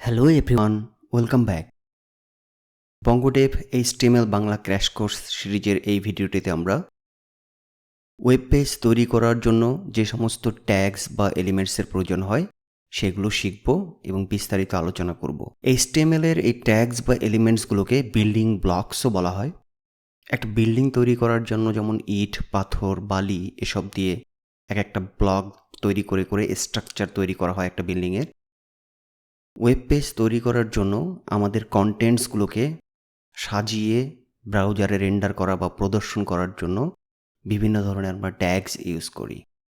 Hello everyone, welcome back. Bongodev HTML Bangla crash course সিরিজের এই ভিডিওটিতে আমরা ওয়েব পেজ তৈরি করার জন্য যে সমস্ত ট্যাগস বা এলিমেন্টসের প্রয়োজন হয় সেগুলো শিখব এবং বিস্তারিত আলোচনা করব। এইচটিএমএল এর এই ট্যাগস বা এলিমেন্টসগুলোকে বিল্ডিং ব্লকসও বলা হয়। একটা বিল্ডিং তৈরি করার জন্য যেমন ইট, পাথর, বালি এসব দিয়ে একটা ব্লক তৈরি করে করে স্ট্রাকচার তৈরি করা হয় একটা বিল্ডিংয়ের। ওয়েব পেজ তৈরি করার জন্য আমাদের কন্টেন্টসগুলোকে সাজিয়ে ব্রাউজারে রেন্ডার করা বা প্রদর্শন করার জন্য বিভিন্ন ধরনের আমরা ট্যাগস ইউজ করি,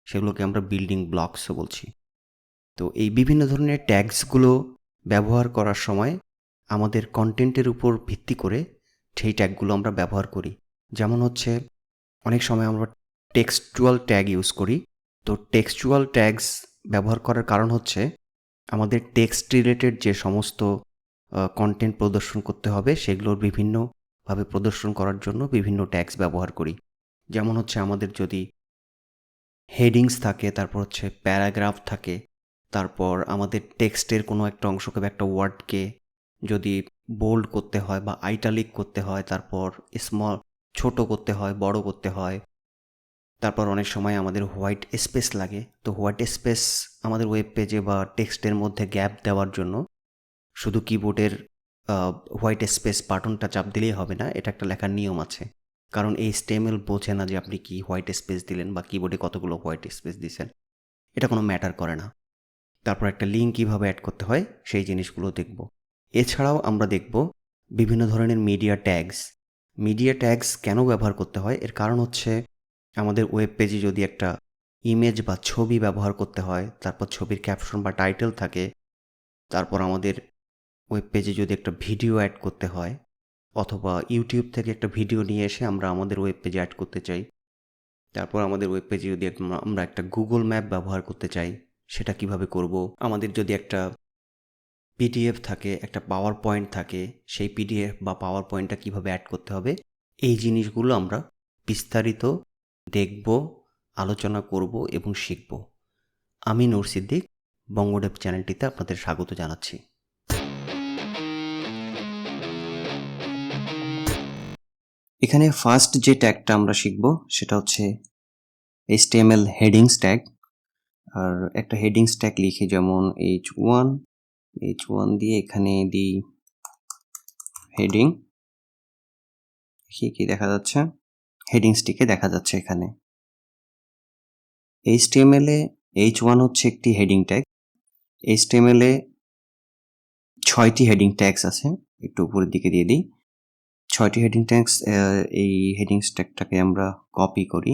সেগুলোকে আমরা বিল্ডিং ব্লকসও বলছি। তো এই বিভিন্ন ধরনের ট্যাগসগুলো ব্যবহার করার সময় আমাদের কন্টেন্টের উপর ভিত্তি করে সেই ট্যাগগুলো আমরা ব্যবহার করি। যেমন হচ্ছে অনেক সময় আমরা টেক্সচুয়াল ট্যাগ ইউজ করি। তো টেক্সচুয়াল ট্যাগস ব্যবহার করার কারণ হচ্ছে আমাদের টেক্সট রিলেটেড যে সমস্ত কন্টেন্ট প্রদর্শন করতে হবে সেগুলোর বিভিন্নভাবে প্রদর্শন করার জন্য বিভিন্ন ট্যাগস ব্যবহার করি। যেমন হচ্ছে আমাদের যদি হেডিংস থাকে, তারপর হচ্ছে প্যারাগ্রাফ থাকে, তারপর আমাদের টেক্সটের কোনো একটা অংশকে বা একটা ওয়ার্ডকে যদি বোল্ড করতে হয় বা আইটালিক করতে হয়, তারপর ছোট করতে হয়, বড় করতে হয়, তারপর অনেক সময় আমাদের হোয়াইট স্পেস লাগে। তো হোয়াইট স্পেস আমাদের ওয়েব পেজে বা টেক্সটের মধ্যে গ্যাপ দেওয়ার জন্য শুধু কিবোর্ডের হোয়াইট স্পেস বাটনটা চাপ দিলেই হবে না, এটা একটা লেখার নিয়ম আছে। কারণ এই HTML বোঝে না যে আপনি কি হোয়াইট স্পেস দিলেন বা কিবোর্ডে কতগুলো হোয়াইট স্পেস দিয়েছেন, এটা কোনো ম্যাটার করে না। তারপর একটা লিঙ্ক কীভাবে অ্যাড করতে হয় সেই জিনিসগুলো দেখব। এছাড়াও আমরা দেখব বিভিন্ন ধরনের মিডিয়া ট্যাগস কেন ব্যবহার করতে হয়। এর কারণ হচ্ছে আমাদের ওয়েব পেজে যদি একটা ইমেজ বা ছবি ব্যবহার করতে হয়, তারপর ছবির ক্যাপশন বা টাইটেল থাকে, তারপর আমাদের ওয়েব পেজে যদি একটা ভিডিও অ্যাড করতে হয়, অথবা ইউটিউব থেকে একটা ভিডিও নিয়ে এসে আমরা আমাদের ওয়েব পেজে অ্যাড করতে চাই, তারপর আমাদের ওয়েব পেজে যদি আমরা একটা গুগল ম্যাপ ব্যবহার করতে চাই, সেটা কিভাবে করব। আমাদের যদি একটা পিডিএফ থাকে, একটা পাওয়ার পয়েন্ট থাকে, সেই পিডিএফ বা পাওয়ার পয়েন্টটা কীভাবে অ্যাড করতে হবে, এই জিনিসগুলো আমরা বিস্তারিত দেখব, আলোচনা করব এবং শিখব। আমি নূর সিদ্দিক, বঙ্গডেভ চ্যানেলটিতে আপনাদের স্বাগত জানাচ্ছি। এখানে ফার্স্ট যে ট্যাগটা আমরা শিখব সেটা হচ্ছে HTML হেডিংস ট্যাগ। আর একটা হেডিংস ট্যাগ লিখি, যেমন H1 দিয়ে এখানে দিই হেডিং। কি দেখা যাচ্ছে? হেডিংসটিকে দেখা যাচ্ছে এখানে। HTML এ H1 হচ্ছে একটি হেডিং ট্যাগ। HTML এ 6টি হেডিং ট্যাগস আছে, একটু উপরের দিকে দিয়ে দিই। 6টি হেডিং ট্যাগস। এই হেডিংস ট্যাগটাকে আমরা কপি করি,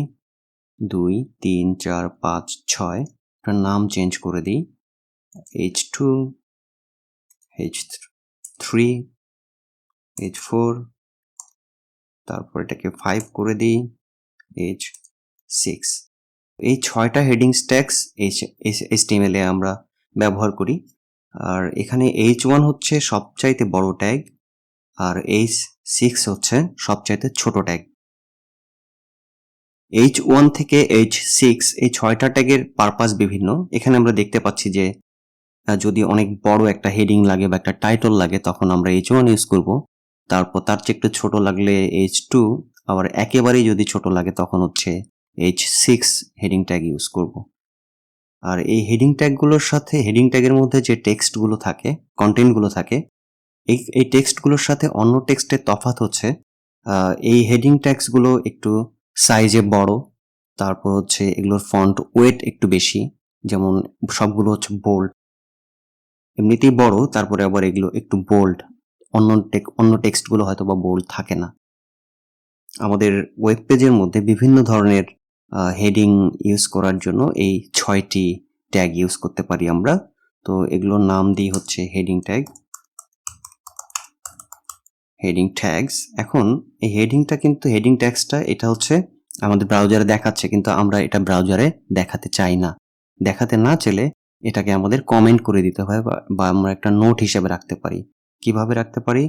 2, 3, 4, 5, 6। এটার নাম চেঞ্জ করে দিই, H2, H3, H4, তারপর এটাকে 5 করে দিই, H6। এই 6টা হেডিংস ট্যাগস HTML এ আমরা ব্যবহার করি। আর এখানে H1 হচ্ছে সবচাইতে বড় ট্যাগ, আর H6 হচ্ছে সবচাইতে ছোট ট্যাগ। H1 থেকে H6 এই 6টা ট্যাগের পারপাস বিভিন্ন। এখানে আমরা দেখতে পাচ্ছি যে যদি অনেক বড় একটা হেডিং লাগে বা একটা টাইটল লাগে তখন আমরা H1 ইউজ করব। তারপর তার চেয়ে একটু ছোট লাগলে H2, আবার একেবারেই যদি ছোট লাগে তখন হচ্ছে H6 হেডিং ট্যাগ ইউজ করব। আর এই হেডিং ট্যাগগুলোর সাথে, হেডিং ট্যাগের মধ্যে যে টেক্সটগুলো থাকে, কন্টেন্টগুলো থাকে, এই টেক্সটগুলোর সাথে অন্য টেক্সটের তফাৎ হচ্ছে এই হেডিং ট্যাগসগুলো একটু সাইজে বড়, তারপর হচ্ছে এগুলোর ফন্ট ওয়েট একটু বেশি, যেমন সবগুলো হচ্ছে বোল্ড, এমনিতেই বড়, তারপরে আবার এগুলো একটু বোল্ড। অন্য টেক্সটগুলো হয়তো বা বোল্ড থাকে না। আমাদের ওয়েব পেজের মধ্যে বিভিন্ন ধরনের হেডিং ইউজ করার জন্য এই 6টি ট্যাগ ইউজ করতে পারি আমরা। তো এগুলোর নাম দিই হচ্ছে হেডিং ট্যাগস। এখন এই হেডিং ট্যাগসটা এটা হচ্ছে আমাদের ব্রাউজারে দেখাচ্ছে, কিন্তু আমরা এটা ব্রাউজারে দেখাতে চাই না। দেখাতে না চাইলে এটাকে আমাদের কমেন্ট করে দিতে হয়, বা আমরা একটা নোট হিসেবে রাখতে পারি। কিভাবে রাখতে পারি?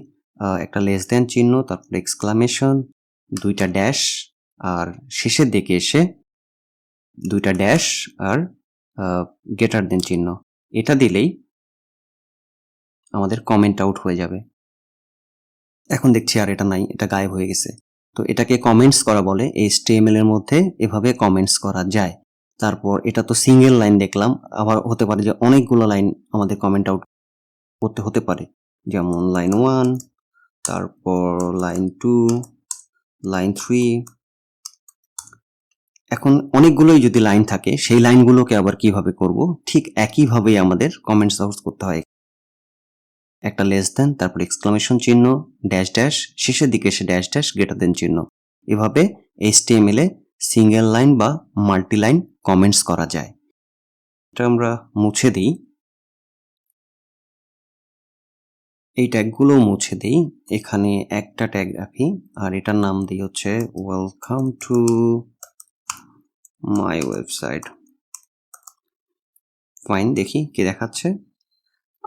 একটা লেস দেন চিহ্ন, তারপর এক্সক্লামেশন, 2টা ড্যাশ, আর শেষের দিকে এসে 2টা ড্যাশ আর গ্রেটার দেন চিহ্ন। এটা দিলেই আমাদের কমেন্ট আউট হয়ে যাবে। এখন দেখছি আর এটা নাই, এটা গায়েব হয়ে গেছে। তো এটাকে কমেন্টস করা বলে। HTML এর মধ্যে এভাবে কমেন্টস করা যায়। তারপর এটা তো সিঙ্গেল লাইন দেখলাম, আবার হতে পারে যে অনেকগুলো লাইন আমাদের কমেন্ট আউট করতে হতে পারে। যেমন লাইন 1, তারপর লাইন 2, লাইন 3। এখন অনেকগুলোই যদি লাইন থাকে, সেই লাইনগুলোকে আবার কিভাবে করব? ঠিক একইভাবেই আমাদের কমেন্টস আউট করতে হয়। একটা লেস দেন, তারপর এক্সক্লামেশন চিহ্ন, ড্যাশ ড্যাশ, শেষের দিকে এসে ড্যাশ ড্যাশ, গ্রেটার দেন চিহ্ন। এভাবে HTML এ সিঙ্গেল লাইন বা মাল্টি লাইন কমেন্টস করা যায়। এটা আমরা মুছে দিই, এই ট্যাগগুলো মুছে দিই। এখানে একটা ট্যাগ রাখি, আর এটার নাম দিই হচ্ছে welcome to my website. Fine, দেখি কি দেখাচ্ছে।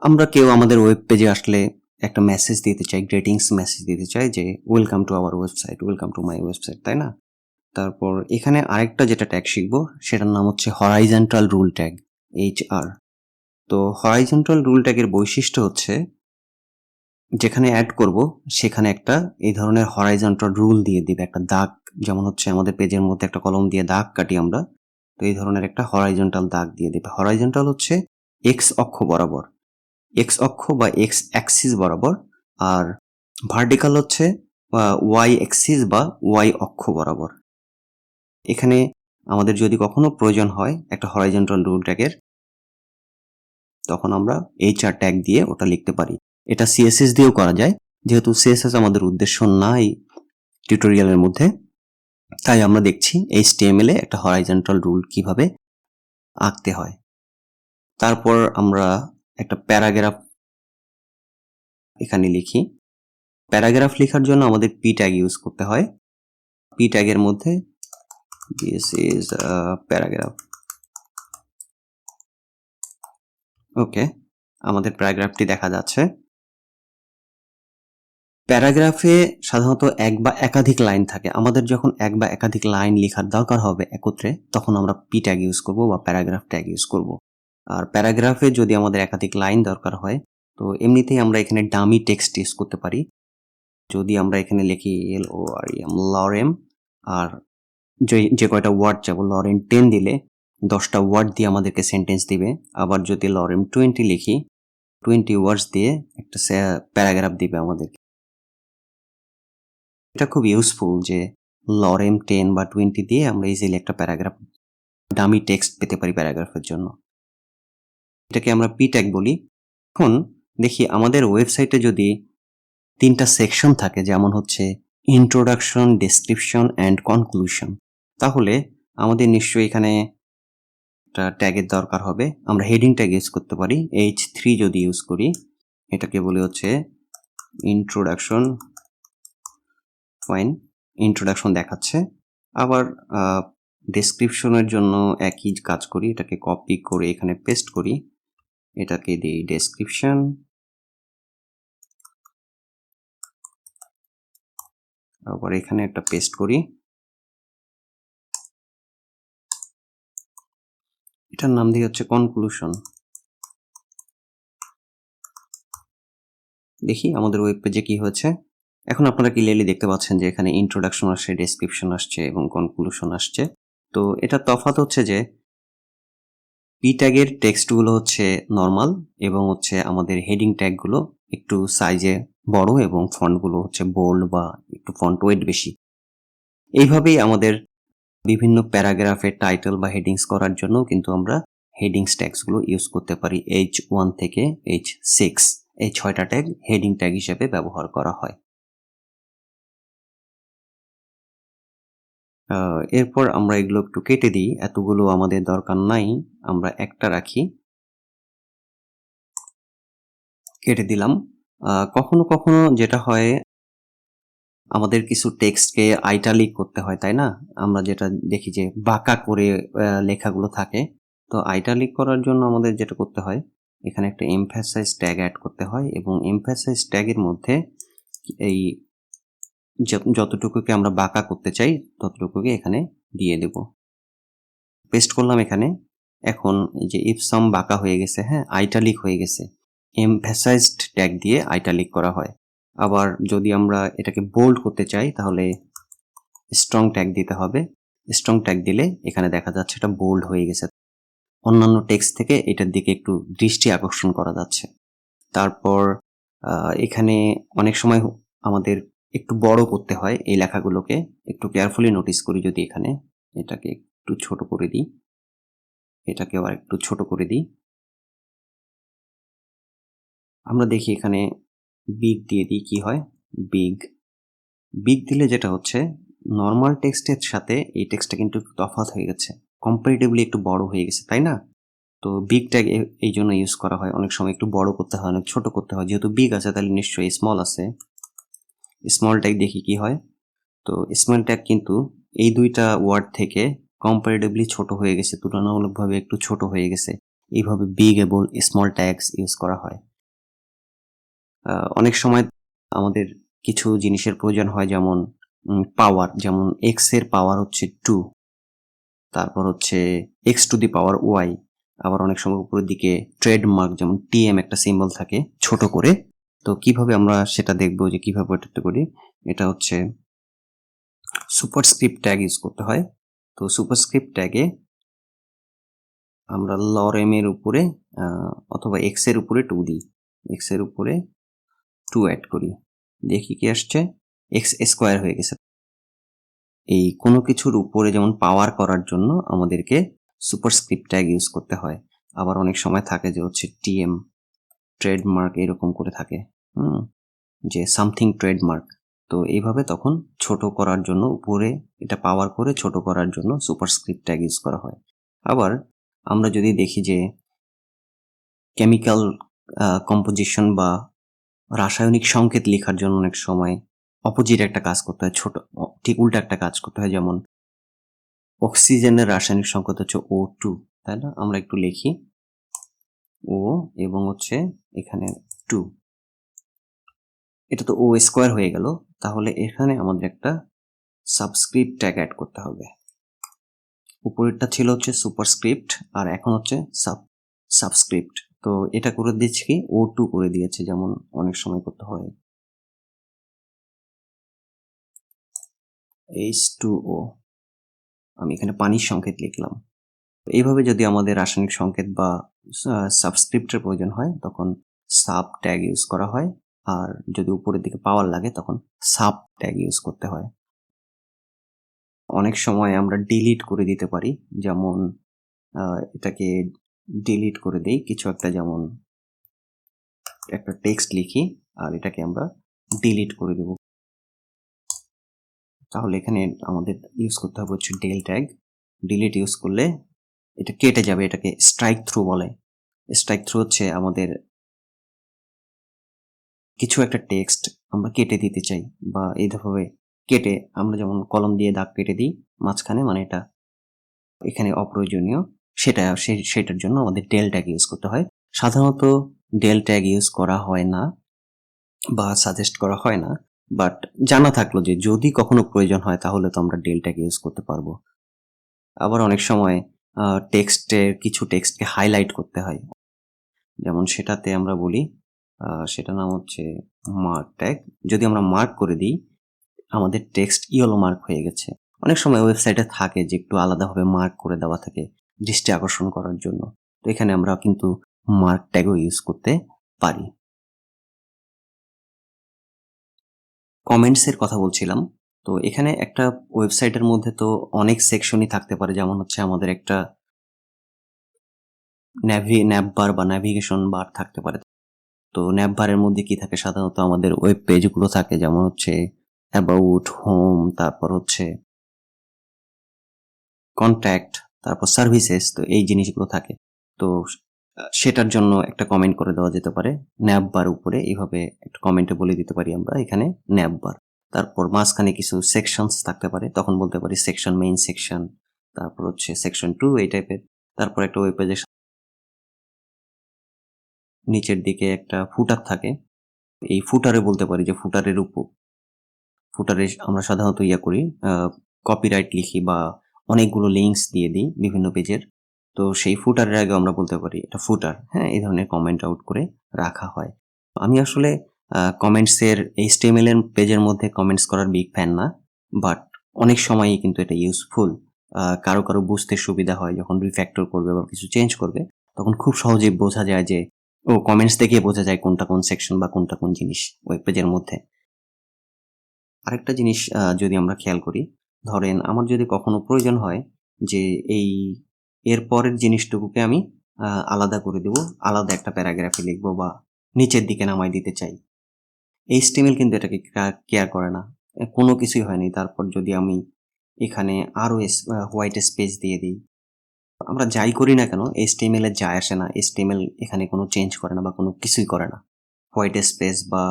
আমরা কেউ আমাদের ওয়েব পেজে আসলে একটা মেসেজ দিতে চাই, গ্রিটিংস মেসেজ দিতে চাই যে welcome to our website, welcome to my website, তাই না? তারপর এখানে আরেকটা যেটা ট্যাগ শিখবো সেটার নাম হচ্ছে হরাইজন্টাল রুল ট্যাগ, HR। তো হরাইজন্টাল রুল ট্যাগের বৈশিষ্ট্য হচ্ছে যেখানে অ্যাড করব সেখানে একটা এই ধরনের হরাইজন্টাল রুল দিয়ে দিবে, একটা দাগ। যেমন হচ্ছে আমাদের পেজের মধ্যে একটা কলম দিয়ে দাগ কাটি আমরা, তো এই ধরনের একটা হরাইজন্টাল দাগ দিয়ে দেবে। হরাইজন্টাল হচ্ছে এক্স অক্ষ বরাবর, এক্স অক্ষ বা এক্স অ্যাক্সিস বরাবর, আর ভার্টিক্যাল হচ্ছে ওয়াই অ্যাক্সিস বা ওয়াই অক্ষ বরাবর। এখানে আমাদের যদি কখনো প্রয়োজন হয় একটা হরাইজন্টাল রুল ট্যাগের, তখন আমরা HR ট্যাগ দিয়ে ওটা লিখতে পারি। এটা CSS দিয়েও করা যায়, যেহেতু CSS আমাদের উদ্দেশ্য নাই টিউটোরিয়ালের মধ্যে, তাই আমরা দেখছি HTML এ একটা হরাইজন্টাল রুল কিভাবে আঁকতে হয়। তারপর আমরা একটা প্যারাগ্রাফ এখানে লিখি। প্যারাগ্রাফ লেখার জন্য আমাদের P ট্যাগ ইউজ করতে হয়। P ট্যাগের মধ্যে this is a paragraph। ওকে, আমাদের প্যারাগ্রাফটি দেখা যাচ্ছে। প্যারাগ্রাফে সাধারণত এক বা একাধিক লাইন থাকে। আমাদের যখন এক বা একাধিক লাইন লেখার দরকার হবে একত্রে, তখন আমরা P ট্যাগ ইউজ করব বা প্যারাগ্রাফ ট্যাগ ইউজ করব। আর প্যারাগ্রাফে যদি আমাদের একাধিক লাইন দরকার হয়, তো এমনিতেই আমরা এখানে ডামি টেক্সট ইউজ করতে পারি। যদি আমরা এখানে লিখি LOREM, লরেম, আর যে কয়টা ওয়ার্ড যাবো, লরেম 10 দিলে 10টা ওয়ার্ড দিয়ে আমাদেরকে সেন্টেন্স দিবে। আবার যদি লরেম 20 লিখি, 20 ওয়ার্ডস দিয়ে একটা প্যারাগ্রাফ দিবে আমাদেরকে। এটা খুব ইউজফুল যে লরেম 10 বা 20 দিয়ে আমরা ইজিলি একটা প্যারাগ্রাফ, ডামি টেক্সট পেতে পারি প্যারাগ্রাফের জন্য। এটাকে আমরা P ট্যাগ বলি। এখন দেখি আমাদের ওয়েবসাইটে যদি 3টা সেকশন থাকে, যেমন হচ্ছে ইন্ট্রোডাকশন, ডেসক্রিপশন অ্যান্ড কনক্লুশন, তাহলে আমাদের নিশ্চয়ই এখানে একটা ট্যাগের দরকার হবে। আমরা হেডিং ট্যাগ ইউজ করতে পারি। H3 যদি ইউজ করি, এটাকে বলি হচ্ছে ইন্ট্রোডাকশন। ফাইন, ইন্ট্রোডাকশন দেখাচ্ছে। আবার ডেসক্রিপশনের জন্য একই কাজ করি, এটাকে কপি করে এখানে পেস্ট করি, এটাকে দিই ডেসক্রিপশন। আবার এখানে একটা পেস্ট করি, এটার নাম দিয়ে হচ্ছে কনক্লুশন। দেখি আমাদের ওয়েব পেজে কি হয়েছে। এখন আপনারা ক্লিয়ারলি দেখতে পাচ্ছেন যে এখানে ইন্ট্রোডাকশন আসছে, ডেসক্রিপশন আসছে এবং কনক্লুশন আসছে। তো এটা তফাৎ হচ্ছে যে P ট্যাগের টেক্সটগুলো হচ্ছে নর্মাল, এবং হচ্ছে আমাদের হেডিং ট্যাগগুলো একটু সাইজে বড় এবং ফন্টগুলো হচ্ছে বোল্ড বা একটু ফন্ট ওয়েট বেশি। এইভাবেই আমাদের বিভিন্ন প্যারাগ্রাফের টাইটেল বা হেডিংস করার জন্য কিন্তু আমরা হেডিংস ট্যাগসগুলো ইউজ করতে পারি। H1 থেকে H6 এই 6টা ট্যাগ হেডিং ট্যাগ হিসেবে ব্যবহার করা হয়। এরপর আমরা এগুলো একটু কেটে দিই, এতগুলো আমাদের দরকার নাই, আমরা একটা রাখি, কেটে দিলাম। কখনো কখনো যেটা হয়, আমাদের কিছু টেক্সটকে আইটালিক করতে হয়, তাই না? আমরা যেটা দেখি যে বাঁকা করে লেখাগুলো থাকে, তো আইটালিক করার জন্য আমাদের যেটা করতে হয়, এখানে একটা এমফ্যাসাইজ ট্যাগ অ্যাড করতে হয়, এবং এমফ্যাসাইজ ট্যাগের মধ্যে এই যতটুকুকে আমরা বাঁকা করতে চাই ততটুকুকে এখানে দিয়ে দেব। পেস্ট করলাম এখানে। এখন এই যে ইফ সাম বাঁকা হয়ে গেছে, হ্যাঁ, আইটালিক হয়ে গেছে, এমফ্যাসাইজড ট্যাগ দিয়ে আইটালিক করা হয়। আবার যদি আমরা এটাকে বোল্ড করতে চাই তাহলে স্ট্রং ট্যাগ দিতে হবে। স্ট্রং ট্যাগ দিলে এখানে দেখা যাচ্ছে এটা বোল্ড হয়ে গেছে, অন্যান্য টেক্সট থেকে এটার দিকে একটু দৃষ্টি আকর্ষণ করা যাচ্ছে। তারপর এখানে অনেক সময় আমাদের একটু বড় করতে হয় এই লেখাগুলোকে, একটু কেয়ারফুলি নোটিস করি। যদি এখানে এটাকে একটু ছোট করে দিই, এটাকে আবার একটু ছোট করে দিই, আমরা দেখি এখানে বিগ দিয়ে দিই, কি হয়? বিগ বিগ দিলে যেটা হচ্ছে, নর্মাল টেক্সটের সাথে এই টেক্সটটা কিন্তু তফাৎ হয়ে গেছে, কম্পারেটিভলি একটু বড় হয়ে গেছে, তাই না? তো বিগ ট্যাগ এই জন্য ইউজ করা হয়। অনেক সময় একটু বড় করতে হয়, অনেক ছোট করতে হয়। যেহেতু বিগ আছে তাহলে নিশ্চয়ই স্মল আছে। স্মল ট্যাগ দেখি কি হয়। তো স্মল ট্যাগ কিন্তু এই দুইটা ওয়ার্ড থেকে কম্পারেটিভলি ছোট হয়ে গেছে, তুলনামূলকভাবে একটু ছোট হয়ে গেছে। এইভাবে বিগ এবং স্মল ট্যাগস ইউজ করা হয়। অনেক সময় আমাদের কিছু জিনিসের প্রয়োজন হয়, যেমন পাওয়ার, যেমন এক্স এর পাওয়ার হচ্ছে 2, তারপর হচ্ছে x to the power y. আবার অনেক সময় উপরের দিকে ট্রেডমার্ক, যেমন টিএম একটা সিম্বল থাকে ছোট করে। তো কিভাবে আমরা সেটা দেখবো যে কিভাবে এটা করি, এটা হচ্ছে সুপারস্ক্রিপ্ট ট্যাগ ইউজ করতে হয়। তো সুপারস্ক্রিপ্ট ট্যাগে আমরা লরেম এর উপরে অথবা এক্স এর উপরে 2 দিই, এক্স এর উপরে 2 অ্যাড করি, দেখি কি আসছে, এক্স স্কোয়ার হয়ে গেছে। এই কোনো কিছুর উপরে যেমন পাওয়ার করার জন্য আমাদেরকে সুপারস্ক্রিপ্ট ট্যাগ ইউজ করতে হয়। আবার অনেক সময় থাকে যে হচ্ছে টিএম, ট্রেডমার্ক, এরকম করে থাকে, যে সামথিং ট্রেডমার্ক। তো এইভাবে তখন ছোট করার জন্য, উপরে এটা পাওয়ার করে ছোট করার জন্য সুপারস্ক্রিপ্ট ট্যাগ ইউজ করা হয়। আবার আমরা যদি দেখি যে কেমিক্যাল কম্পোজিশন বা রাসায়নিক সংকেত লেখার জন্য অনেক সময় অপোজিট একটা কাজ করতে হয়, ঠিক উল্টা একটা কাজ করতে হয়। যেমন অক্সিজেনের রাসায়নিক সংকেত হচ্ছে O2, তাই না? আমরা একটু লিখি ও এবং হচ্ছে এখানে 2, এটা তো ও স্কোয়ার হয়ে গেল। তাহলে এখানে আমাদের একটা সাবস্ক্রিপ্ট ট্যাগ অ্যাড করতে হবে। উপরেরটা ছিল হচ্ছে সুপারস্ক্রিপ্ট, আর এখন হচ্ছে সাবস্ক্রিপ্ট। তো এটা করে দিচ্ছি কি, O2 করে দিয়েছে, যেমন অনেক সময় করতে হয় H2O। আমি এখানে পানির সংকেত লিখলাম। এইভাবে যদি আমাদের রাসায়নিক সংকেত বা সাবস্ক্রিপ্টের প্রয়োজন হয় তখন সাব ট্যাগ ইউজ করা হয়, আর যদি উপরের দিকে পাওয়ার লাগে তখন সাব ট্যাগ ইউজ করতে হয়। অনেক সময় আমরা ডিলিট করে দিতে পারি, যেমন এটাকে ডিলিট করে দেই কিছু একটা, যেমন একটা টেক্সট লিখি আর এটাকে আমরা ডিলিট করে দেব। তাহলে এখানে আমাদের ইউজ করতে হবে হচ্ছে ডেল ট্যাগ। ডিলিট ইউজ করলে এটা কেটে যাবে, এটাকে স্ট্রাইক থ্রু বলে। স্ট্রাইক থ্রু হচ্ছে আমাদের কিছু একটা টেক্সট আমরা কেটে দিতে চাই, বা এইভাবে কেটে আমরা যেমন কলম দিয়ে দাগ কেটে দিই মাঝখানে, মানে এটা এখানে অপ্রয়োজনীয়, সেটার জন্য আমাদের ডেল ট্যাগ ইউজ করতে হয়। সাধারণত ডেল ট্যাগ ইউজ করা হয় না বা সাজেস্ট করা হয় না, বাট জানা থাকলো যে যদি কখনো প্রয়োজন হয় তাহলে তো আমরা ডেল ট্যাগ ইউজ করতে পারবো। আবার অনেক সময় কিছু টেক্সটকে হাইলাইট করতে হয়, যেমন সেটাতে আমরা বলি, সেটার নাম হচ্ছে মার্ক ট্যাগ। যদি আমরা মার্ক করে দিই, আমাদের টেক্সট ইয়েলো মার্ক হয়ে গেছে। অনেক সময় ওয়েবসাইটে থাকে যে একটু আলাদাভাবে মার্ক করে দেওয়া থাকে দৃষ্টি আকর্ষণ করার জন্য। তো এখানে আমরা কিন্তু মার্ক ট্যাগও ইউজ করতে পারি। কমেন্টসের কথা বলছিলাম। তো এখানে একটা ওয়েবসাইটের মধ্যে তো অনেক সেকশনই থাকতে পারে, যেমন হচ্ছে আমাদের একটা ন্যাভবার বা ন্যাভিগেশন বার থাকতে পারে। তো ন্যাভবারের মধ্যে কি থাকে, সাধারণত আমাদের ওয়েব পেজগুলো থাকে, যেমন হচ্ছে অ্যাবাউট, হোম, তারপর হচ্ছে কন্ট্যাক্ট, তারপর সার্ভিসেস। তো এই জিনিসগুলো থাকে। তো সেটার জন্য একটা কমেন্ট করে দেওয়া যেতে পারে ন্যাভবার উপরে। এইভাবে একটা কমেন্টে বলে দিতে পারি আমরা এখানে ন্যাভবার। তারপর মাঝখানে কিছু সেকশনস থাকতে পারে, তখন বলতে পারি সেকশন, মেইন সেকশন, তারপর হচ্ছে সেকশন 2, এই টাইপের। তারপর একটা ওয়েব পেজের নিচের দিকে একটা ফুটার থাকে, এই ফুটারে বলতে পারি যে ফুটারে আমরা সাধারণত করি, কপিরাইট লিখি বা অনেকগুলো লিঙ্কস দিয়ে দিই বিভিন্ন পেজের। তো সেই ফুটারের আগে আমরা বলতে পারি এটা ফুটার, হ্যাঁ, এই ধরনের কমেন্ট আউট করে রাখা হয়। আমি আসলে কমেন্টসের HTML এর পেজের মধ্যে কমেন্টস করার বিগ ফ্যান না। বাট অনেক সময়ই কিন্তু এটা ইউজফুল। কারো বুঝতে সুবিধা হয় যখন রিফ্যাক্টর করবে বা কিছু চেঞ্জ করবে, তখন খুব সহজেই বোঝা যায় যে কমেন্টস দেখেই বোঝা যায় কোনটা কোন সেকশন বা কোনটা কোন জিনিস ওয়েব পেজের মধ্যে। আরেকটা জিনিস যদি আমরা খেয়াল করি, ধরেন আমার যদি কখনো প্রয়োজন হয় যে এই এর পরের জিনিসটুকুকে আমি আলাদা করে দেব, আলাদা একটা প্যারাগ্রাফে লিখব বা নিচের দিকে নামায় দিতে চাই। HTML কিন্তু এটাকে কেয়ার করে না। কোনো কিছুই হয়নি। তারপর যদি আমি এখানে আরো হোয়াইট স্পেস দিয়ে দিই, আমরা যাই করি না কেন HTML এ যায় আসে না। HTML এখানে কোনো চেঞ্জ করে না বা কোনো কিছুই করে না। হোয়াইট স্পেস বা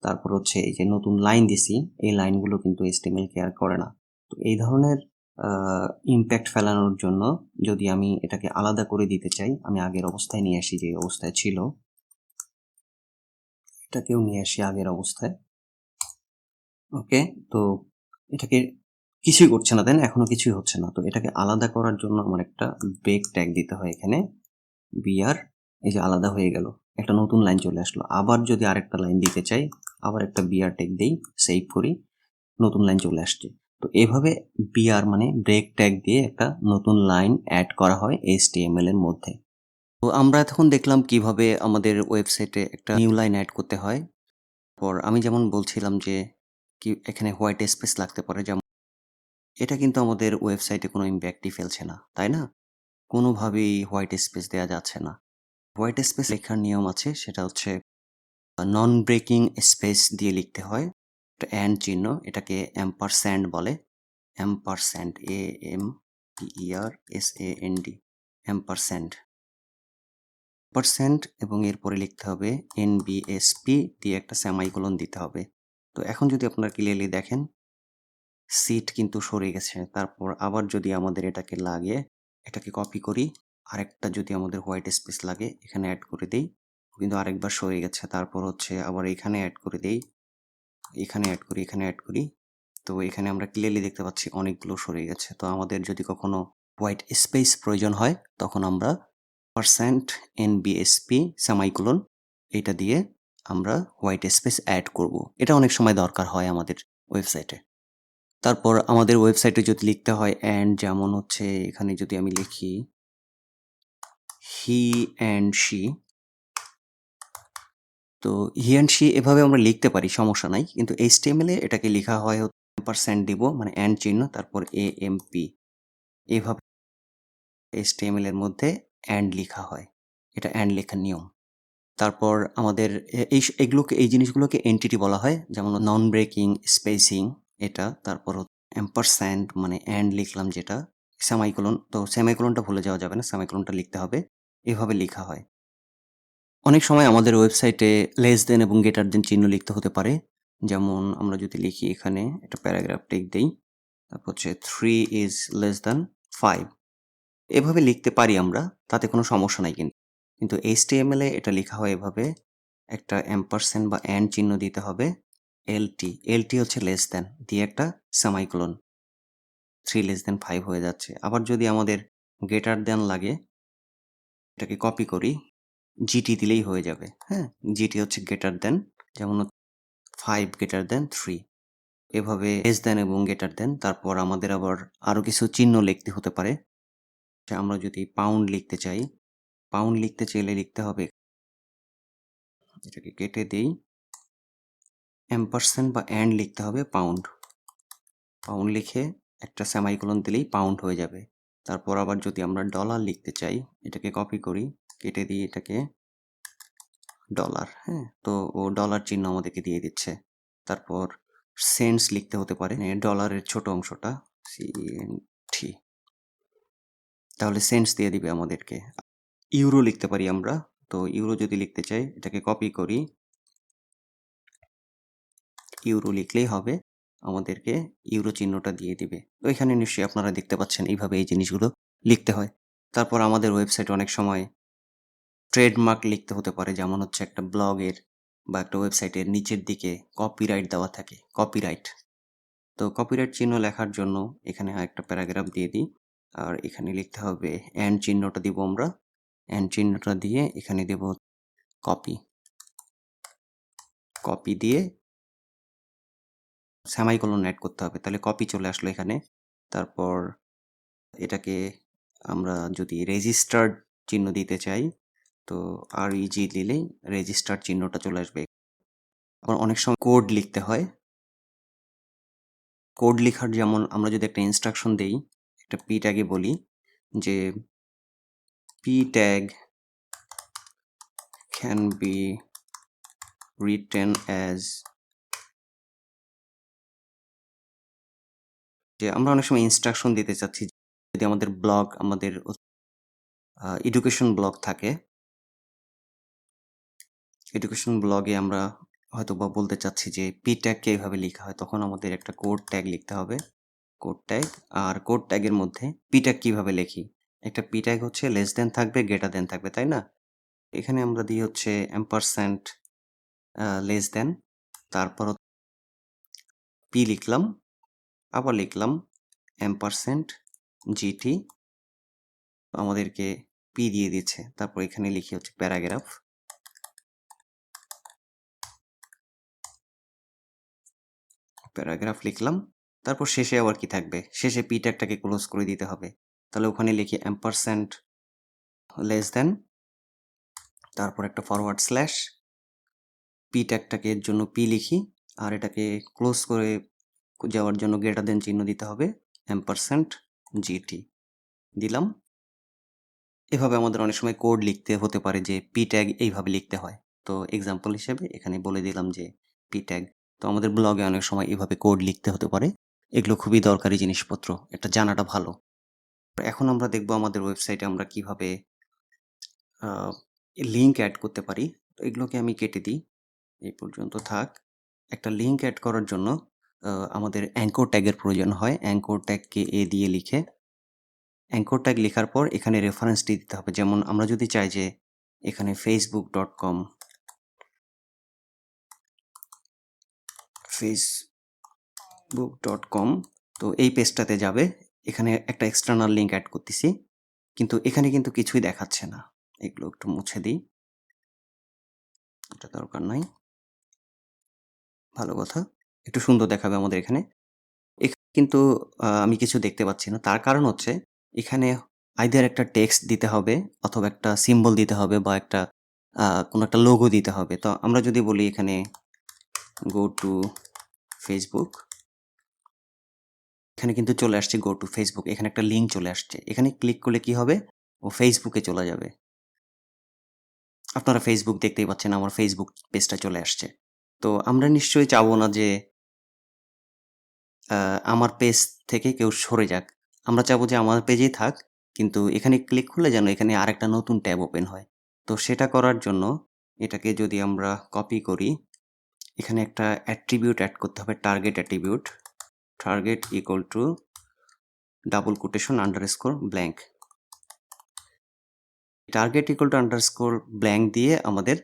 তারপর হচ্ছে এই যে নতুন লাইন দিছি, এই লাইনগুলো কিন্তু HTML কেয়ার করে না। তো এই ধরনের ইমপ্যাক্ট ফেলানোর জন্য যদি আমি এটাকে আলাদা করে দিতে চাই, আমি আগের অবস্থায় নিয়ে আসি, যে অবস্থায় ছিল এটাকেও নিয়ে আসি আগের অবস্থায়। ওকে, তো এটাকে কিছুই করছে না, দেন এখনো কিছুই হচ্ছে না। তো এটাকে আলাদা করার জন্য আমার একটা ব্রেক ট্যাগ দিতে হয় এখানে, বিআর। এই যে আলাদা হয়ে গেল, একটা নতুন লাইন চলে আসলো। আবার যদি আরেকটা লাইন দিতে চাই, আবার একটা বিআর ট্যাগ দেই, সেভ করি, নতুন লাইন চলে আসছে। তো এভাবে বিআর মানে ব্রেক ট্যাগ দিয়ে একটা নতুন লাইন অ্যাড করা হয় HTML এর মধ্যে। তো আমরা এতক্ষণ দেখলাম কিভাবে আমাদের ওয়েবসাইটে একটা নিউ লাইন অ্যাড করতে হয়। পর আমি যেমন বলছিলাম যে কি এখানে হোয়াইট স্পেস লাগতে পারে, যেমন এটা কিন্তু আমাদের ওয়েবসাইটে কোনো ইম্প্যাক্টই ফেলছে না, তাই না? কোনোভাবেই হোয়াইট স্পেস দেওয়া যাচ্ছে না। হোয়াইট স্পেস লেখার নিয়ম আছে, সেটা হচ্ছে নন ব্রেকিং স্পেস দিয়ে লিখতে হয়। একটা অ্যান্ড চিহ্ন, এটাকে অ্যাম্পারস্যান্ড বলে। Ampersand, AMPERSAND, Ampersand. পার্সেন্ট এবং এরপরে লিখতে হবে NBSP দিয়ে একটা সেমাইকোলন দিতে হবে। তো এখন যদি আপনারা ক্লিয়ারলি দেখেন, সিট কিন্তু সরে গেছে। তারপর আবার যদি আমাদের এটাকে লাগে, এটাকে কপি করি, আরেকটা যদি আমাদের হোয়াইট স্পেস লাগে এখানে অ্যাড করে দেই, কিন্তু আরেকবার সরে গেছে। তারপর হচ্ছে আবার এখানে অ্যাড করে দেই, এখানে অ্যাড করি, এখানে অ্যাড করি। তো এখানে আমরা ক্লিয়ারলি দেখতে পাচ্ছি অনেকগুলো সরে গেছে। তো আমাদের যদি কখনো হোয়াইট স্পেস প্রয়োজন হয়, তখন আমরা পার্সেন্ট NBSP সেমাইকোলন এটা দিয়ে আমরা হোয়াইট স্পেস অ্যাড করব। এটা অনেক সময় দরকার হয় আমাদের ওয়েবসাইটে। তারপর আমাদের ওয়েবসাইটে যদি লিখতে হয় অ্যান্ড, যেমন হচ্ছে এখানে যদি আমি লিখি হি অ্যান্ড শি, তো হি অ্যান্ড শি এভাবে আমরা লিখতে পারি, সমস্যা নাই। কিন্তু HTML এ এটাকে লেখা হয় পার্সেন্ট দিব, মানে অ্যান্ড চিহ্ন, তারপর AMP, এভাবে HTML এর মধ্যে অ্যান্ড লেখা হয়। এটা অ্যান্ড লেখার নিয়ম। তারপর আমাদের এই জিনিসগুলোকে এন্টিটি বলা হয়, যেমন নন ব্রেকিং, স্পেসিং এটা, তারপর অ্যাম্পারস্যান্ড মানে অ্যান্ড লিখলাম যেটা, সেমাইকোলন, তো সেমাইকোলনটা ভুলে যাওয়া যাবে না, সেমাইকোলনটা লিখতে হবে, এভাবে লেখা হয়। অনেক সময় আমাদের ওয়েবসাইটে লেস দেন এবং গ্রেটার দেন চিহ্ন লিখতে হতে পারে। যেমন আমরা যদি লিখি এখানে একটা প্যারাগ্রাফ টেক দেই, তারপর হচ্ছে 3 ইজ লেস দেন 5, এভাবে লিখতে পারি আমরা, তাতে কোনো সমস্যা নাই। কিন্তু HTML এ এটা লেখা হয় এভাবে, একটা অ্যাম্পারস্যান্ড বা অ্যান্ড চিহ্ন দিতে হবে, LT হচ্ছে লেস দেন দিয়ে একটা সেমাইকোলন, 3 লেস দেন 5 হয়ে যাচ্ছে। আবার যদি আমাদের গ্রেটার দেন লাগে, এটাকে কপি করি, GT দিলেই হয়ে যাবে। হ্যাঁ, GT হচ্ছে গ্রেটার দেন, যেমন 5 গ্রেটার দেন 3, এভাবে লেস দেন এবং গ্রেটার দেন। তারপর আমাদের আবার আরো কিছু চিহ্ন লিখতে হতে পারে। আমরা যদি পাউন্ড লিখতে চাই, পাউন্ড লিখতে চাইলে লিখতে হবে, এটাকে কেটে দেই, অ্যাম্পারস্যান্ড বা অ্যান্ড লিখতে হবে পাউন্ড, পাউন্ড লিখে একটা সেমাইকোলন দিলেই পাউন্ড হয়ে যাবে। তারপর আবার যদি আমরা ডলার লিখতে চাই, এটাকে কপি করি, কেটে দিই এটাকে ডলার, হ্যাঁ, তো ও ডলার চিহ্ন আমাদেরকে দিয়ে দিচ্ছে। তারপর সেন্টস লিখতে হতে পারে, ডলারের ছোট অংশটা CNT, তাহলে সেন্টস দিয়ে দিবে আমাদেরকে। ইউরো লিখতে পারি আমরা, তো ইউরো যদি লিখতে চাই এটাকে কপি করি, ইউরো লিখলেই হবে, আমাদেরকে ইউরো চিহ্নটা দিয়ে দিবে। তো এখানে নিশ্চয়ই আপনারা দেখতে পাচ্ছেন এইভাবে এই জিনিসগুলো লিখতে হয়। তারপর আমাদের ওয়েবসাইটে অনেক সময় ট্রেডমার্ক লিখতে হতে পারে, যেমন হচ্ছে একটা ব্লগের বা একটা ওয়েবসাইটের নিচের দিকে কপিরাইট দেওয়া থাকে, কপিরাইট। তো কপিরাইট চিহ্ন লেখার জন্য এখানে একটা প্যারাগ্রাফ দিয়ে দিই, আর এখানে লিখতে হবে অ্যান্ড চিহ্নটা দিব আমরা, অ্যান্ড চিহ্নটা দিয়ে এখানে দেব কপি, কপি দিয়ে সেমাইকোলন অ্যাড করতে হবে, তাহলে কপি চলে আসলো এখানে। তারপর এটাকে আমরা যদি রেজিস্টার্ড চিহ্ন দিতে চাই, তো REG দিলেই রেজিস্টার্ড চিহ্নটা চলে আসবে। আবার অনেক সময় কোড লিখতে হয়। কোড লেখার যেমন আমরা যদি একটা ইনস্ট্রাকশন দেই, একটা পি ট্যাগে বলি যে P tag can be written as, যে আমরা অনেক সময় ইনস্ট্রাকশন দিতে চাচ্ছি, যদি আমাদের ব্লগ, আমাদের এডুকেশন ব্লগ থাকে, এডুকেশন ব্লগে আমরা হয়তো বা বলতে চাচ্ছি যে পি ট্যাগকে এইভাবে লেখা হয়, তখন আমাদের একটা কোড ট্যাগ লিখতে হবে, কোড ট্যাগ। আর কোড ট্যাগের মধ্যে পি ট্যাগ কীভাবে লিখি, একটা পি ট্যাগ হচ্ছে লেস দেন থাকবে, গ্রেটার দেন থাকবে, তাই না? এখানে আমরা দিই হচ্ছে অ্যাম্পারস্যান্ড লেস দেন, তারপর পি লিখলাম, আবার লিখলাম অ্যাম্পারস্যান্ড জিটি, আমাদেরকে পি দিয়ে দিচ্ছে। তারপর এখানে লিখি হচ্ছে প্যারাগ্রাফ, প্যারাগ্রাফ লিখলাম। তারপর শেষে আবার কি থাকবে, শেষে পি ট্যাগটাকে ক্লোজ করে দিতে হবে, তাহলে ওখানে লিখি অ্যাম্পারস্যান্ড লেস দেন, তারপর একটা ফরওয়ার্ড স্ল্যাশ, পি ট্যাগটাকে এর জন্য পি লিখি, আর এটাকে ক্লোজ করে যাওয়ার জন্য গ্রেটার দেন চিহ্ন দিতে হবে, অ্যাম্পারস্যান্ড জিটি দিলাম। এভাবে আমাদের অনেক সময় কোড লিখতে হতে পারে যে পি ট্যাগ এইভাবে লিখতে হয়। তো এক্সাম্পল হিসেবে এখানে বলে দিলাম যে পি ট্যাগ। তো আমাদের ব্লগে অনেক সময় এভাবে কোড লিখতে হতে পারে। এগুলো খুবই দরকারি জিনিসপত্র, এটা জানাটা ভালো। এখন আমরা দেখব আমাদের ওয়েবসাইটে আমরা কিভাবে লিঙ্ক অ্যাড করতে পারি। তো এগুলোকে আমি কেটে দিই, এই পর্যন্ত থাক। একটা লিঙ্ক অ্যাড করার জন্য আমাদের অ্যাঙ্কর ট্যাগের প্রয়োজন হয়। অ্যাঙ্কর ট্যাগকে এ দিয়ে লিখে, অ্যাঙ্কর ট্যাগ লেখার পর এখানে রেফারেন্সটি দিতে হবে। যেমন আমরা যদি চাই যে এখানে facebook.com, তো এই পেজটাতে যাবে, এখানে একটা এক্সটার্নাল লিঙ্ক অ্যাড করতেছি, কিন্তু এখানে কিন্তু কিছুই দেখাচ্ছে না। এগুলো একটু মুছে দিই, এটা দরকার নাই, ভালো কথা, একটু সুন্দর দেখাবে আমাদের এখানে। কিন্তু আমি কিছু দেখতে পাচ্ছি না। তার কারণ হচ্ছে এখানে আইদার একটা টেক্সট দিতে হবে, অথবা একটা সিম্বল দিতে হবে, বা একটা কোনো একটা লোগো দিতে হবে। তো আমরা যদি বলি এখানে গো টু ফেসবুক, এখানে কিন্তু চলে আসছে গো টু ফেসবুক, এখানে একটা লিঙ্ক চলে আসছে। এখানে ক্লিক করলে কি হবে, ও ফেসবুকে চলে যাবে। আপনারা ফেসবুক দেখতেই পাচ্ছেন, আমার ফেসবুক পেজটা চলে আসছে। তো আমরা নিশ্চয়ই চাবো না যে আমার পেজ থেকে কেউ সরে যাক। আমরা চাবো যে আমার পেজেই থাক, কিন্তু এখানে ক্লিক করলে যেন এখানে আরেকটা নতুন ট্যাব ওপেন হয়। তো সেটা করার জন্য এটাকে যদি আমরা কপি করি, এখানে একটা অ্যাট্রিবিউট অ্যাড করতে হবে, target attribute, target equal to double quotation underscore blank. Target equal to underscore blank দিয়ে আমাদের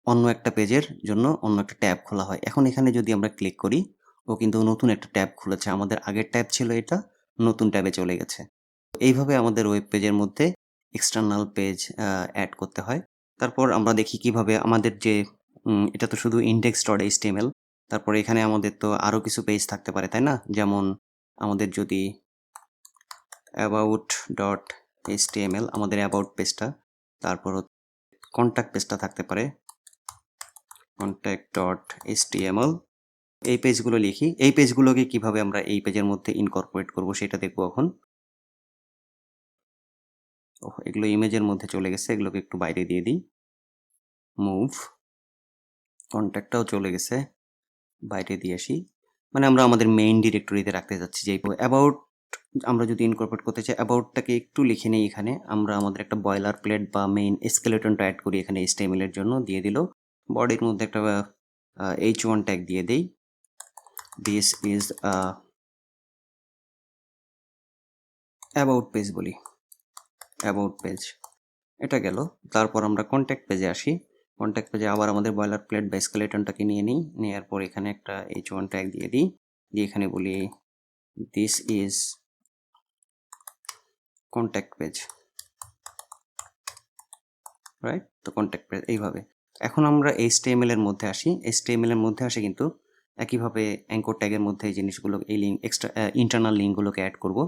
অন্য একটা পেজের জন্য অন্য একটা ট্যাব খোলা হয়। এখন এখানে যদি আমরা ক্লিক করি, ও কিন্তু নতুন একটা ট্যাব খুলেছে। আমাদের আগের ট্যাব ছিল এটা, নতুন ট্যাবে চলে গেছে। এইভাবে আমাদের ওয়েব পেজের মধ্যে এক্সটার্নাল পেজ অ্যাড করতে হয়। তারপর আমরা দেখি কিভাবে আমাদের যে এটা তো শুধু index.html, তারপরে এখানে আমাদের তো আরও কিছু পেজ থাকতে পারে, তাই না? যেমন আমাদের যদি about.html, আমাদের অ্যাবাউট পেজটা, তারপর কন্ট্যাক্ট পেজটা থাকতে পারে, contact.html। এই পেজগুলো লিখি। এই পেজগুলোকে কিভাবে আমরা এই পেজের মধ্যে ইনকর্পোরেট করব সেটা দেখব এখন। এগুলো ইমেজের মধ্যে চলে গেছে, এগুলোকে একটু বাইরে দিয়ে দিই। মুভ, কন্ট্যাক্টটাও চলে গেছে, বাইরে দিয়ে আসি। মানে আমরা আমাদের মেইন ডিরেক্টরিতে রাখতে যাচ্ছি। যে অ্যাবাউট আমরা যদি ইনকর্পোরেট করতে চাই, অ্যাবাউটটাকে একটু লিখে নেই। এখানে আমরা আমাদের একটা বয়লার প্লেট বা মেইন স্কেলেটনটা অ্যাড করি এখানে HTML এর জন্য, দিয়ে দিল। বডির মধ্যে একটা h1 ট্যাগ দিয়ে দেই, দিস ইজ অ্যাবাউট পেজ বলি, অ্যাবাউট পেজ, এটা গেল। তারপর আমরা কন্ট্যাক্ট পেজে আসি। কন্ট্যাক্ট পেজে আবার আমাদের বয়লার প্লেট বা স্কেলেটনটাকে নিয়ে নিই, নেওয়ার পর এখানে একটা h1 ট্যাগ দিয়ে দিই, দিয়ে এখানে বলি this is contact page, right? তো কন্ট্যাক্ট পেজ এইভাবে। এখন আমরা HTML এর মধ্যে আসি। HTML এর মধ্যে আসে কিন্তু একইভাবে অ্যাঙ্কর ট্যাগের মধ্যে এই জিনিসগুলো এই লিঙ্ক এক্সট্রা ইন্টারনাল লিঙ্কগুলোকে অ্যাড করব।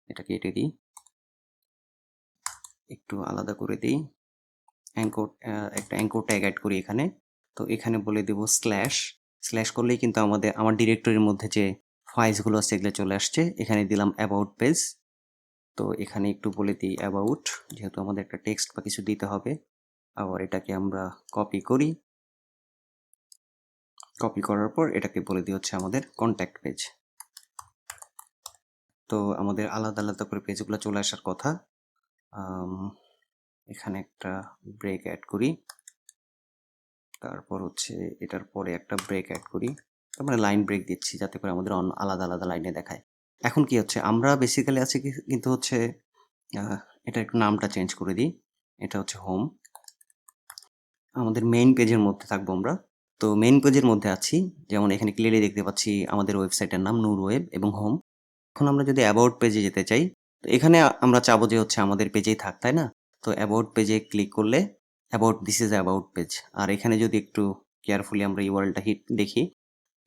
এটা কেটে দিই, একটু আলাদা করে দিই। একটা অ্যাঙ্কর ট্যাগ অ্যাড করি এখানে। তো এখানে বলে দেব স্ল্যাশ করলেই কিন্তু আমার ডিরেক্টরির মধ্যে যে ফাইলসগুলো আছে এগুলো চলে আসছে। এখানে দিলাম অ্যাবাউট পেজ। তো এখানে একটু বলে দিই অ্যাবাউট, যেহেতু আমাদের একটা টেক্সট বা কিছু দিতে হবে। আবার এটাকে আমরা কপি করি। কপি করার পর এটাকে বলে দিই হচ্ছে আমাদের কন্ট্যাক্ট পেজ। তো আমাদের আলাদা আলাদা করে পেজগুলো চলে আসার কথা। এখানে একটা ব্রেক অ্যাড করি, তারপর হচ্ছে এটার পরে একটা ব্রেক অ্যাড করি, তার মানে লাইন ব্রেক দিচ্ছি যাতে করে আমাদের আলাদা আলাদা লাইনে দেখায়। এখন কি হচ্ছে, আমরা বেসিক্যালি আছে কিন্তু হচ্ছে এটা একটু নামটা চেঞ্জ করে দিই। এটা হচ্ছে হোম। আমাদের মেইন পেজের মধ্যে থাকবো আমরা। তো মেইন পেজের মধ্যে আছি, যেমন এখানে ক্লিয়ারলি দেখতে পাচ্ছি আমাদের ওয়েবসাইটের নাম নূর ওয়েব এবং হোম। এখন আমরা যদি অ্যাবাউট পেজে যেতে চাই, তো এখানে আমরা চাবো যে হচ্ছে আমাদের পেজেই থাক, তাই না? তো অ্যাবাউট পেজে ক্লিক করলে দিস ইজ অ্যাবাউট পেজ। আর এখানে যদি একটু কেয়ারফুলি আমরা ইউআরএলটা দেখি,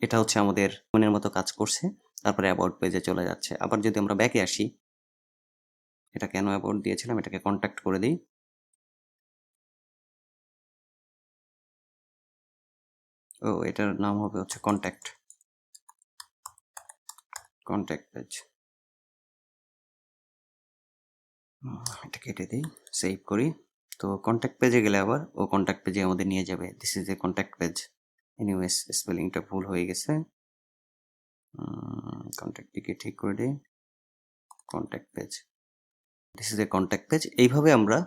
এটা হচ্ছে আমাদের মনের মতো কাজ করছে, তারপরে অ্যাবাউট পেজে চলে যাচ্ছে। আবার যদি আমরা ব্যাকে আসি, এটা কেন অ্যাবাউট দিয়েছিলাম, এটাকে কন্ট্যাক্ট করে দিই। ও, এটার নাম হবে হচ্ছে কন্ট্যাক্ট পেজ। এটা কেটে দিই, সেভ করি। তো কন্ট্যাক্ট পেজে গেলে আবার কন্ট্যাক্ট পেজে আমাদের নিয়ে যাবে। This is a contact page. Anyways, স্পেলিংটা ভুল হয়ে গেছে। কন্ট্যাক্টটিকে ঠিক করে দিই, contact page. This is a contact page. এইভাবে আমরা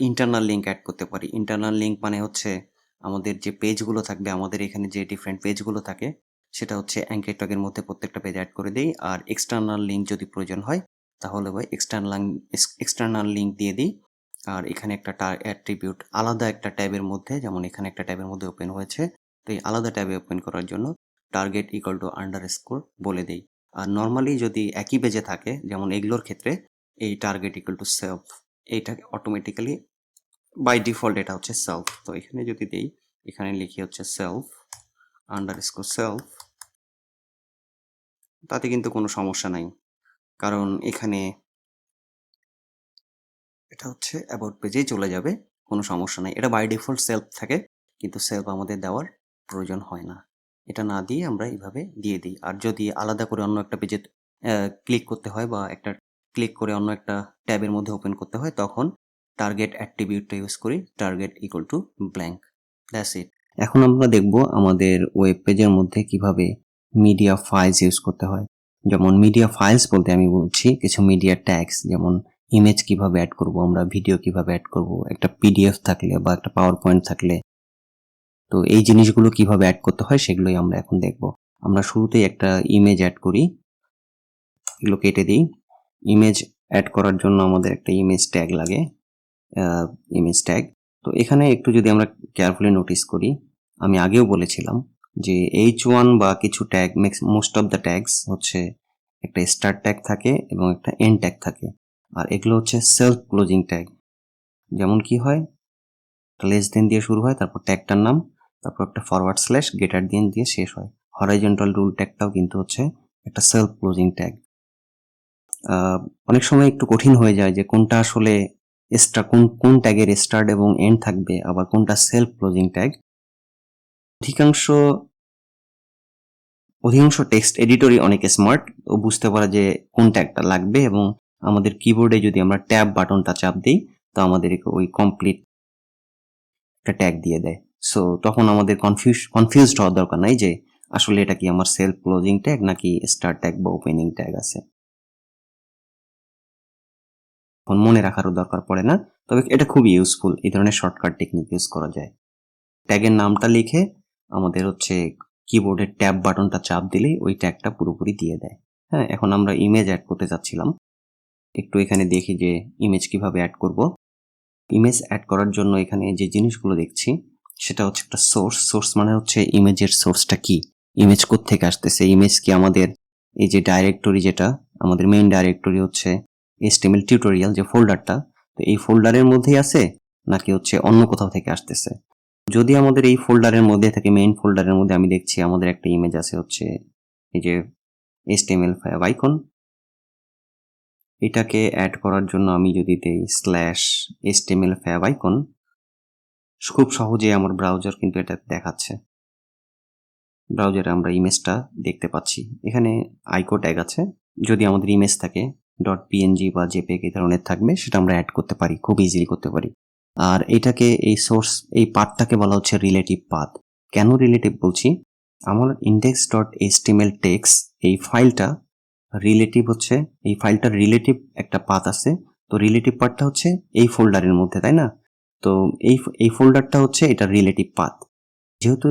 ইন্টারনাল লিঙ্ক অ্যাড করতে পারি। ইন্টারনাল লিঙ্ক মানে হচ্ছে আমাদের যে পেজগুলো থাকবে, আমাদের এখানে যে ডিফারেন্ট পেজগুলো থাকে, সেটা হচ্ছে অ্যাঙ্কর ট্যাগের মধ্যে প্রত্যেকটা পেজ অ্যাড করে দিই। আর এক্সটার্নাল লিঙ্ক যদি প্রয়োজন হয় তাহলে এক্সটার্নাল লিঙ্ক দিয়ে দিই। আর এখানে একটা অ্যাট্রিবিউট আলাদা একটা ট্যাবের মধ্যে, যেমন এখানে একটা ট্যাবের মধ্যে ওপেন হয়েছে, তো এই আলাদা ট্যাবে ওপেন করার জন্য টার্গেট ইকুয়াল টু আন্ডারস্কোর বলে দিই। আর নর্মালি যদি একই পেজে থাকে, যেমন এগুলোর ক্ষেত্রে এই টার্গেট ইকুয়াল টু সেলফ, এইটা অটোমেটিক্যালি বাই ডিফল্ট এটা হচ্ছে সেলফ। তো এখানে যদি দিই, এখানে লিখি হচ্ছে সেলফ আন্ডারস্কোর সেলফ, তাতে কিন্তু কোনো সমস্যা নাই, কারণ এখানে এটা হচ্ছে অ্যাবাউট পেজেই চলে যাবে, কোনো সমস্যা নাই। এটা বাই ডিফল্ট সেলফ থাকে, কিন্তু সেলফ আমাদের দেওয়ার প্রয়োজন হয় না। এটা না দিয়ে আমরা এইভাবে দিয়ে দিই। আর যদি আলাদা করে অন্য একটা পেজে ক্লিক করতে হয় বা একটা ক্লিক করে অন্য একটা ট্যাবের মধ্যে ওপেন করতে হয়, তখন টার্গেট অ্যাট্রিবিউটটা ইউজ করি, target equal to blank. That's it. এখন আমরা দেখব আমাদের ওয়েব পেজের মধ্যে কিভাবে মিডিয়া ফাইলস ইউজ করতে হয়। যেমন মিডিয়া ফাইলস বলতে আমি বলছি কিছু মিডিয়া ট্যাগস, যেমন ইমেজ কিভাবে অ্যাড করব আমরা, ভিডিও কিভাবে অ্যাড করব, একটা পিডিএফ থাকলে বা একটা পাওয়ার পয়েন্ট থাকলে, তো এই জিনিসগুলো কিভাবে অ্যাড করতে হয় সেগুলোই আমরা এখন দেখব। আমরা শুরুতেই একটা ইমেজ অ্যাড করি, এগুলো কেটে দিই। ইমেজ অ্যাড করার জন্য আমাদের একটা ইমেজ ট্যাগ লাগে, ইমেজ ট্যাগ। তো এখানে একটু যদি আমরা কেয়ারফুলি নোটিস করি, আমি আগেও বলেছিলাম যে H1 বা কিছু tag, most of the tags হচ্ছে একটা স্টার্ট ট্যাগ থাকে এবং একটা এন্ড ট্যাগ থাকে। আর এগুলো হচ্ছে সেলফ ক্লোজিং ট্যাগ। যেমন কি হয়, লেস দেন দিয়ে শুরু হয়, তারপর ট্যাগটার নাম, তারপর একটা ফরওয়ার্ড স্ল্যাশ গ্রেটার দেন দিয়ে শেষ হয়। হরাইজন্টাল রুল ট্যাগটাও কিন্তু হচ্ছে একটা সেলফ ক্লোজিং ট্যাগ। অনেক সময় একটু কঠিন হয়ে যায় যে কোনটা আসলে কোন ট্যাগের স্টার্ট এবং এন্ড থাকবে, আবার কোনটা সেলফ ক্লোজিং ট্যাগ। অধিকাংশ টেক্সট এডিটরই অনেক স্মার্ট ও বুঝতে পারে যে কোন ট্যাগটা লাগবে, এবং আমাদের কিবোর্ডে যদি আমরা ট্যাব বাটনটা চাপ দিই, তো আমাদের ওই কমপ্লিট একটা ট্যাগ দিয়ে দেয়। সো তখন আমাদের কনফিউজড হওয়ার দরকার নাই যে আসলে এটা কি আমার সেলফ ক্লোজিং ট্যাগ নাকি স্টার্ট ট্যাগ বা ওপেনিং ট্যাগ আছে, মনে রাখারও দরকার পড়ে না। তবে এটা খুবই ইউজফুল, এই ধরনের শর্টকাট টেকনিক ইউজ করা যায়। ট্যাগের নামটা লিখে আমাদের হচ্ছে কিবোর্ডের ট্যাব বাটনটা চাপ দিলেই ওই ট্যাগটা পুরোপুরি দিয়ে দেয়। হ্যাঁ, এখন আমরা ইমেজ অ্যাড করতে যাচ্ছিলাম, একটু এখানে দেখি যে ইমেজ কিভাবে অ্যাড করব। ইমেজ অ্যাড করার জন্য এখানে যে জিনিসগুলো দেখছি সেটা হচ্ছে একটা সোর্স মানে হচ্ছে ইমেজের সোর্সটা কি, ইমেজ কোত্থেকে আসতেছে, ইমেজ কি আমাদের এই যে ডাইরেক্টরি, যেটা আমাদের মেইন ডাইরেক্টরি হচ্ছে HTML টিউটোরিয়াল যে ফোল্ডারটা, তো এই ফোল্ডারের মধ্যেই আছে নাকি হচ্ছে অন্য কোথাও থেকে আসতেছে। যদি আমাদের এই ফোল্ডারের মধ্যে থাকে, মেইন ফোল্ডারের মধ্যে আমি দেখছি আমাদের একটা ইমেজ আছে হচ্ছে এই যে HTML ফাইভ আইকন। এটাকে অ্যাড করার জন্য আমি যদি দেই /HTML ফাইভ আইকন, খুব সহজেই আমার ব্রাউজার কিন্তু এটা দেখাচ্ছে। ব্রাউজারে আমরা ইমেজটা দেখতে পাচ্ছি। এখানে আইকো ট্যাগ আছে। যদি আমাদের ইমেজ থাকে .png বা jpeg এই ধরনের থাকবে, সেটা আমরা অ্যাড করতে পারি, খুব ইজিলি করতে পারি। আর এটাকে এই পাথটাকে বলা হচ্ছে রিলেটিভ পাথ। কেন রিলেটিভ বলছি? আমার index.html টেক্সট এই ফাইলটা রিলেটিভ হচ্ছে, এই ফাইলটার রিলেটিভ একটা পাথ আছে। তো রিলেটিভ পাথটা হচ্ছে এই ফোল্ডারের মধ্যে, তাই না? তো এই ফোল্ডারটা হচ্ছে এটা রিলেটিভ পাথ। যেহেতু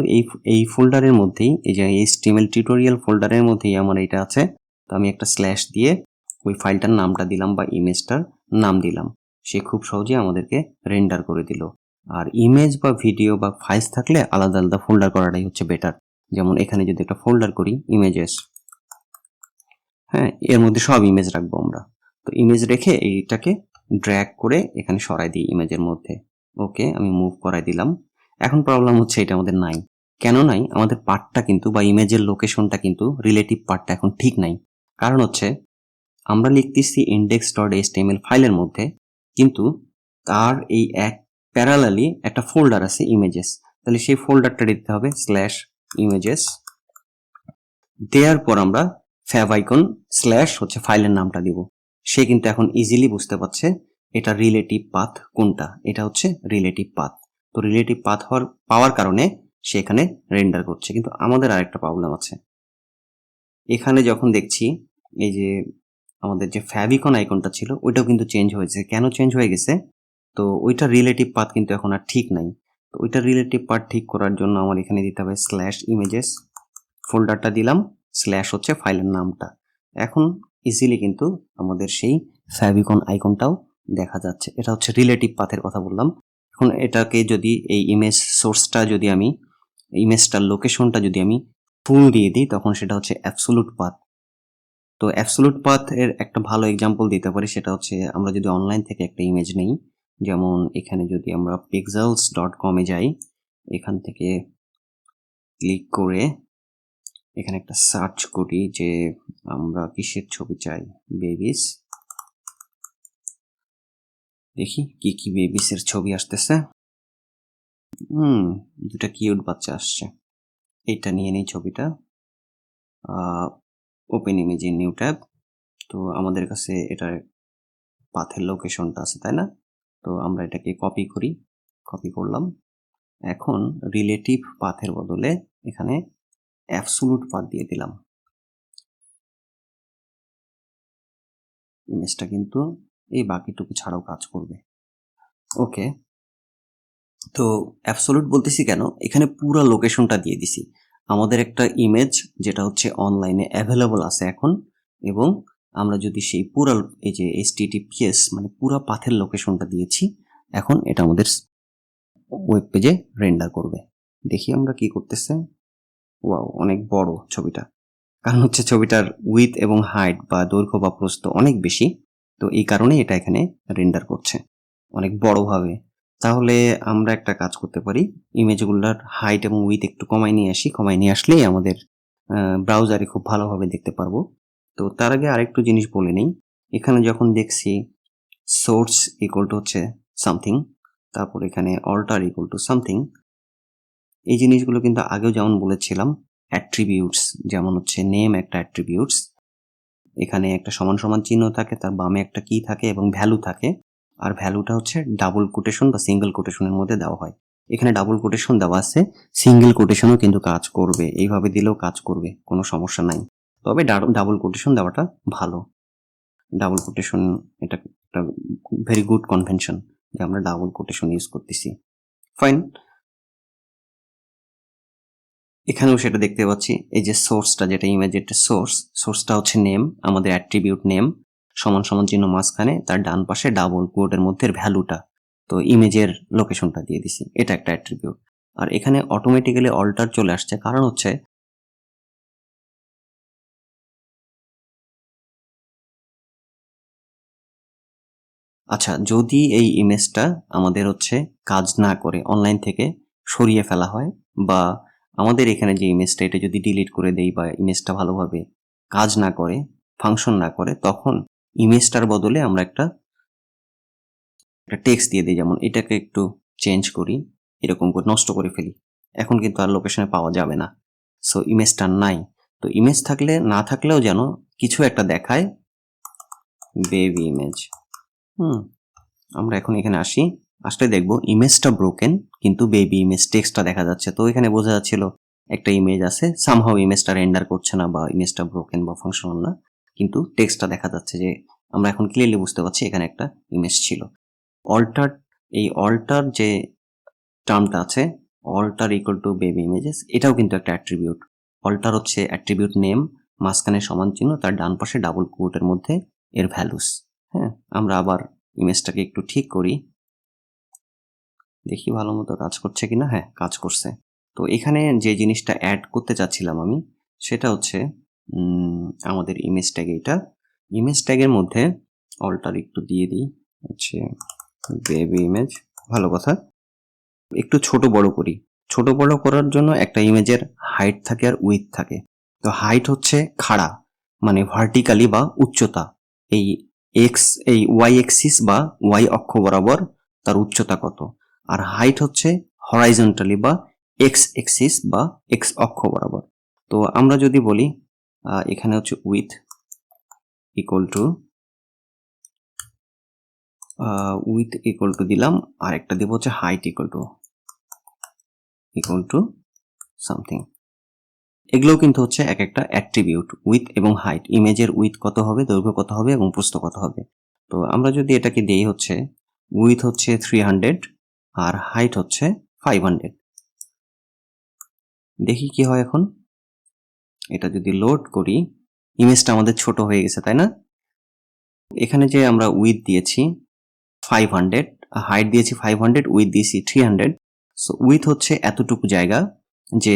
এই ফোল্ডারের মধ্যেই, এই যে HTML টিউটোরিয়াল ফোল্ডারের মধ্যেই আমার এটা আছে, তো আমি একটা স্ল্যাশ দিয়ে ওই ফাইলটার নামটা দিলাম বা ইমেজটার নাম দিলাম। সে খুব সহজেই আমাদেরকে রেন্ডার করে দিল। আর ইমেজ বা ভিডিও বা ফাইলস থাকলে আলাদা আলাদা ফোল্ডার করাটাই হচ্ছে বেটার। যেমন এখানে যদি একটা ফোল্ডার করি ইমেজেস, হ্যাঁ, এর মধ্যে সব ইমেজ রাখবো আমরা। তো ইমেজ রেখে এইটাকে ড্র্যাগ করে এখানে সরাই দিই ইমেজের মধ্যে। ওকে, আমি মুভ করাই দিলাম। এখন প্রবলেম হচ্ছে এটা আমাদের নাই। কেন নাই? আমাদের পার্টটা কিন্তু বা ইমেজের লোকেশনটা কিন্তু রিলেটিভ পার্টটা এখন ঠিক নাই। কারণ হচ্ছে আমরা লিখতেছি index.html ফাইলের মধ্যে, কিন্তু তার এই এক প্যারালালি একটা ফোল্ডার আছে ইমেজেস। তাহলে সেই ফোল্ডারটা দিতে হবে /images, দেওয়ার পর আমরা ফ্যাভ আইকন স্ল্যাশ হচ্ছে ফাইলের নামটা দিব। সে কিন্তু এখন ইজিলি বুঝতে পারছে এটা রিলেটিভ পাথ কোনটা। এটা হচ্ছে রিলেটিভ পাথ। তো রিলেটিভ পাথ পাওয়ার কারণে সে এখানে রেন্ডার করছে। কিন্তু আমাদের আরেকটা প্রবলেম আছে। এখানে যখন দেখছি এই যে আমাদের যে ফ্যাভিকন আইকনটা ছিল ওইটাও কিন্তু চেঞ্জ হয়েছে। কেন চেঞ্জ হয়ে গেছে? তো ওইটা রিলেটিভ পাথ কিন্তু এখন আর ঠিক নাই। তো ওইটা রিলেটিভ পাথ ঠিক করার জন্য আমার এখানে দিতে হবে /images, ফোল্ডারটা দিলাম, স্ল্যাশ হচ্ছে ফাইলের নামটা। এখন ইজিলি কিন্তু আমাদের সেই ফ্যাভিকন আইকনটাও দেখা যাচ্ছে। এটা হচ্ছে রিলেটিভ পাথের কথা বললাম। এখন এটাকে যদি এই ইমেজ সোর্সটা যদি আমি ইমেজটার লোকেশনটা যদি আমি ফুল দিয়ে দিই, তখন সেটা হচ্ছে অ্যাবসোলুট পাথ। তো অ্যাবসোলুট পাথ এর একটা ভালো এক্সাম্পল দিতে পারি, সেটা হচ্ছে আমরা যদি অনলাইন থেকে একটা ইমেজ নেই, যেমন এখানে যদি আমরা pixels.com এ যাই, এখান থেকে ক্লিক করে এখানে একটা সার্চ করি যে আমরা কিসের ছবি চাই, বেবিস। দেখি কি কি বেবিসের ছবি আসতেছে। দুটা কিউট বাচ্চা আসছে। এইটা নিয়ে নেই ছবিটা। Open image in new tab. তো আমাদের কাছে এটার পাথের লোকেশনটা আছে, তাই না? তো আমরা এটাকে কপি করলাম। এখন রিলেটিভ পাথের বদলে এখানে অ্যাবসোলুট পাথ দিয়ে দিলাম। ইমেজটা কিন্তু এই বাকিটুকু ছাড়াও কাজ করবে। ওকে, তো অ্যাবসোলুট বলতেছি কেন? এখানে পুরো লোকেশনটা দিয়ে দিছি। আমাদের একটা ইমেজ যেটা হচ্ছে অনলাইনে অ্যাভেলেবল আছে এখন, এবং আমরা যদি সেই পুরো এই যে HTTPS মানে পুরো পাথের লোকেশনটা দিয়েছি, এখন এটা আমাদের ওয়েব পেজে রেন্ডার করবে। দেখি আমরা কি করতেছে। ওয়াও, অনেক বড় ছবিটা। কারণ হচ্ছে ছবিটার উইথ এবং হাইট বা দৈর্ঘ্য বা প্রস্থ অনেক বেশি। তো এই কারণে এটা এখানে রেন্ডার করছে অনেক বড়ভাবে। তাহলে আমরা একটা কাজ করতে পারি, ইমেজগুলোর হাইট এবং উইথ একটু কমাই নিয়ে আসি। কমাই নিয়ে আসলেই আমাদের ব্রাউজারে খুব ভালোভাবে দেখতে পারবো। তো তার আগে আরেকটু জিনিস বলে নেই। এখানে যখন দেখছি সোর্স ইকুয়াল টু হচ্ছে সামথিং, তারপর এখানে অল্টার ইকুয়াল টু সামথিং, এই জিনিসগুলো কিন্তু আগেও যেমন বলেছিলাম অ্যাট্রিবিউটস, যেমন হচ্ছে নেম একটা অ্যাট্রিবিউটস, এখানে একটা সমান সমান চিহ্ন থাকে, তার বামে একটা কি থাকে এবং ভ্যালু থাকে। আর ভ্যালুটা হচ্ছে ডাবল কোটেশন বা সিঙ্গেল কোটেশনের মধ্যে দেওয়া হয়। এখানে ডাবল কোটেশন দেওয়া আছে, সিঙ্গেল কোটেশনও কিন্তু কাজ করবে, এইভাবে দিলেও কাজ করবে, কোনো সমস্যা নাই। তবে ডাবল কোটেশন দেওয়াটা ভালো। ডাবল কোটেশন এটা একটা ভেরি গুড কনভেনশন যে আমরা ডাবল কোটেশন ইউজ করতেছি। ফাইন, এখানেও সেটা দেখতে পাচ্ছি। এই যে সোর্সটা, যেটা ইমেজের সোর্সটা হচ্ছে নেম, আমাদের অ্যাট্রিবিউট নেম, সমান সমান চিহ্ন মাঝখানে, তার ডান পাশে ডাবল কোটের মধ্যে ভ্যালুটা, তো ইমেজের লোকেশনটা দিয়ে দিছি, এটা একটা অ্যাট্রিবিউট। আর এখানে অটোমেটিক্যালি অল্টার চলে আসছে, কারণ হচ্ছে আচ্ছা, যদি এই ইমেজটা আমাদের হচ্ছে কাজ না করে অনলাইন থেকে সরিয়ে ফেলা হয়, বা আমাদের এখানে যে ইমেজটা এটা যদি ডিলিট করে দেই বা ইমেজটা ভালোভাবে কাজ না করে, ফাংশন না করে, তখন ইমেজটার বদলে আমরা একটা টেক্সট দিয়ে দিই। যেমন এটাকে একটু চেঞ্জ করি, এরকম করে নষ্ট করে ফেলি। এখন কিন্তু আর লোকেশনে পাওয়া যাবে না। সো ইমেজটা নাই। তো ইমেজ থাকলে না থাকলেও যেন কিছু একটা দেখায়, বেবি ইমেজ। আমরা এখন এখানে আসলে দেখব ইমেজটা ব্রোকেন, কিন্তু বেবি ইমেজ টেক্সটটা দেখা যাচ্ছে। তো এখানে বোঝা যাচ্ছিল একটা ইমেজ আছে, সামহাউ ইমেজটা রেন্ডার করছে না বা ইমেজটা ব্রোকেন বা ফাংশনাল না, কিন্তু টেক্সটটা দেখা যাচ্ছে। যে আমরা এখন ক্লিয়ারলি বুঝতে পারছি এখানে একটা ইমেজ ছিল। অল্টার যে টার্মটা আছে, alter equal to baby images, এটাও কিন্তু একটা অ্যাট্রিবিউট। অল্টার হচ্ছে অ্যাট্রিবিউট নেম, মাঝখানে সমান চিহ্ন, তার ডান পাশে ডাবল কোটের মধ্যে এর ভ্যালুস। হ্যাঁ, আমরা আবার ইমেজটাকে একটু ঠিক করি, দেখি ভালো মতো কাজ করছে কিনা। হ্যাঁ, কাজ করছে। তো এখানে যে জিনিসটা অ্যাড করতে চাচ্ছিলাম আমি, সেটা হচ্ছে আমাদের ইমেজ ট্যাগ। এইটা ইমেজ ট্যাগের মধ্যে অল্টার একটু দিয়ে দিই, হচ্ছে বেবি ইমেজ। ভালো কথা, একটু ছোট বড় করি। ছোট বড় করার জন্য একটা ইমেজের হাইট থাকে আর উইথ থাকে। তো হাইট হচ্ছে খাড়া, মানে ভার্টিক্যালি বা উচ্চতা, এই এই ওয়াই এক্সিস বা ওয়াই অক্ষ বরাবর তার উচ্চতা কত। আর হাইট হচ্ছে হরাইজন্টালি বা এক্স এক্সিস বা এক্স অক্ষ বরাবর। তো আমরা যদি বলি এখানে হচ্ছে উইথ ইকুয়াল টু দিলাম, আর একটা দেব হচ্ছে হাইট ইকুয়াল টু সামথিং। এগুলোও কিন্তু হচ্ছে এক একটা অ্যাট্রিবিউট, উইথ এবং হাইট। ইমেজের উইথ কত হবে, দৈর্ঘ্য কত হবে এবং প্রস্থ কত হবে। তো আমরা যদি এটাকে দিই, হচ্ছে উইথ হচ্ছে 300 আর হাইট হচ্ছে 500। দেখি কি হয় এখন। এটা যদি লোড করি, ইমেজটা আমাদের ছোট হয়ে গেছে, তাই না? এখানে যে আমরা উইথ দিয়েছি 500, হাইট দিয়েছি 500, উইথ দিয়েছি 300। সো উইথ হচ্ছে এতটুকু জায়গা, যে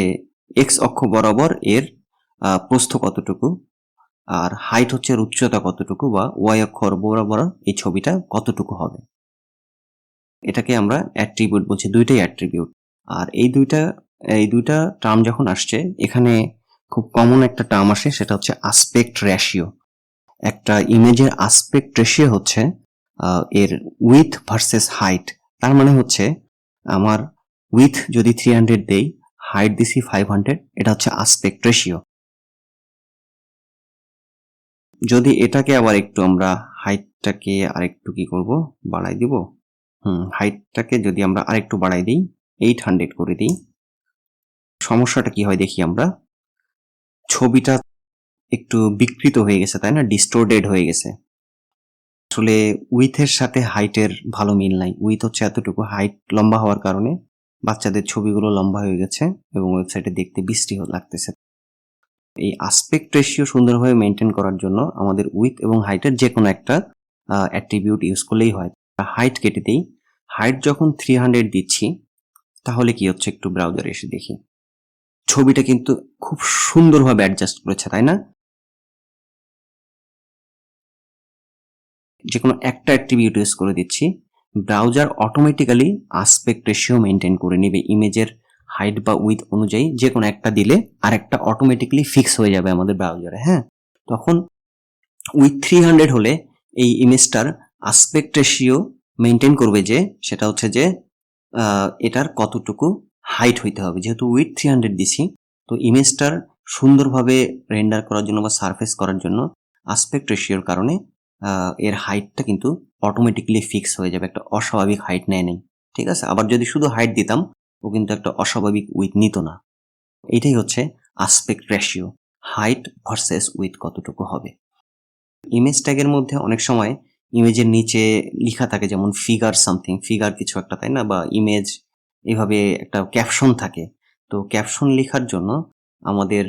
এক্স অক্ষ বরাবর এর প্রস্থ কতটুকু, আর হাইট হচ্ছে উচ্চতা কতটুকু বা ওয়াই অক্ষ বরাবর এই ছবিটা কতটুকু হবে। এটাকে আমরা অ্যাট্রিবিউট বলছি, দুইটাই অ্যাট্রিবিউট। আর এই দুইটা টার্ম যখন আসছে, এখানে খুব কমন একটা টার্ম আসে, সেটা হচ্ছে আসপেক্ট রেশিও। একটা ইমেজের আসপেক্ট রেশিও হচ্ছে এর উইথ ভার্সেস হাইট। তার মানে হচ্ছে আমার উইথ যদি 300 দেই, হাইট দিছি 500, এটা হচ্ছে আসপেক্ট রেশিও। যদি এটাকে আবার একটু আমরা হাইটটাকে আরেকটু কি করব, বাড়াই দিব। হাইটটাকে যদি আমরা আরেকটু বাড়াই দিই, 800 করে দিই, সমস্যাটা কি হয় দেখি আমরা। ছবিটা একটু বিকৃত হয়ে গেছে, তাই না? ডিস্টোর্টেড হয়ে গেছে। আসলে উইথের সাথে হাইটের ভালো মিল নাই। উইথ হচ্ছে এতটুকু, হাইট লম্বা হওয়ার কারণে বাচ্চাদের ছবিগুলো লম্বা হয়ে গেছে এবং ওয়েবসাইটে দেখতে বিশ্রী লাগতেছে। এই আসপেক্ট রেশিও সুন্দরভাবে মেনটেন করার জন্য আমাদের উইথ এবং হাইটের যে কোনো একটা অ্যাট্রিবিউট ইউজ করলেই হয়। হাইট কেটে দিই। হাইট যখন 300 দিচ্ছি, তাহলে কি হচ্ছে একটু ব্রাউজারে এসে দেখি। ছবিটা কিন্তু খুব সুন্দরভাবে অ্যাডজাস্ট করেছে, তাই না? যে কোনো একটা অ্যাট্রিবিউট ইউজ করে দিচ্ছি, browser automatically aspect ratio maintain করে নেবে। ইমেজের হাইট বা উইথ অনুযায়ী যে কোনো একটা দিলে আরেকটা অটোমেটিক্যালি ফিক্স হয়ে যাবে আমাদের ব্রাউজারে। হ্যাঁ, তখন উইথ 300 হলে এই ইমেজটার আসপেক্ট রেশিও মেনটেন করবে, যে সেটা হচ্ছে যে এটার কতটুকু হাইট হইতে হবে। যেহেতু উইথ 300 দিছি, তো ইমেজটার সুন্দরভাবে রেন্ডার করার জন্য বা সারফেস করার জন্য আসপেক্ট রেশিওর কারণে এর হাইটটা কিন্তু অটোমেটিক্যালি ফিক্স হয়ে যাবে, একটা অস্বাভাবিক হাইট নেয় নাই। ঠিক আছে? আবার যদি শুধু হাইট দিতাম, ও কিন্তু একটা অস্বাভাবিক উইথ নিত না। এটাই হচ্ছে aspect ratio, height versus with কতটুকু হবে। ইমেজ ট্যাগের মধ্যে অনেক সময় ইমেজের নিচে লেখা থাকে, যেমন ফিগার সামথিং, ফিগার কিছু একটা, তাই না? বা ইমেজ, এভাবে একটা ক্যাপশন থাকে। তো ক্যাপশন লেখার জন্য আমাদের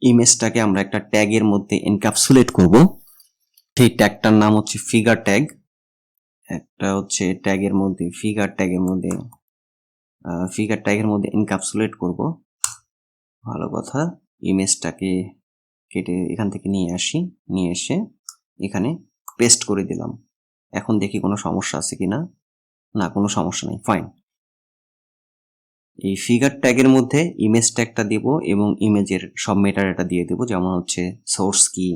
ইমেজটাকে আমরা একটা ট্যাগের মধ্যে এনক্যাপসুলেট করব। সেই ট্যাগটার নাম হচ্ছে ফিগার ট্যাগ। একটা হচ্ছে ট্যাগের মধ্যে ফিগার ট্যাগের মধ্যে এনক্যাপসুলেট করব। ভালো কথা, ইমেজটাকে কেটে এখান থেকে নিয়ে এসে এখানে পেস্ট করে দিলাম। এখন দেখি কোনো সমস্যা আছে কিনা। না, কোনো সমস্যা নেই, ফাইন। এই ফিগার ট্যাগের মধ্যে ইমেজ ট্যাগটা দিব এবং ইমেজের সব মেটাডাটা দিয়ে দেব, যেমন হচ্ছে সোর্স কি,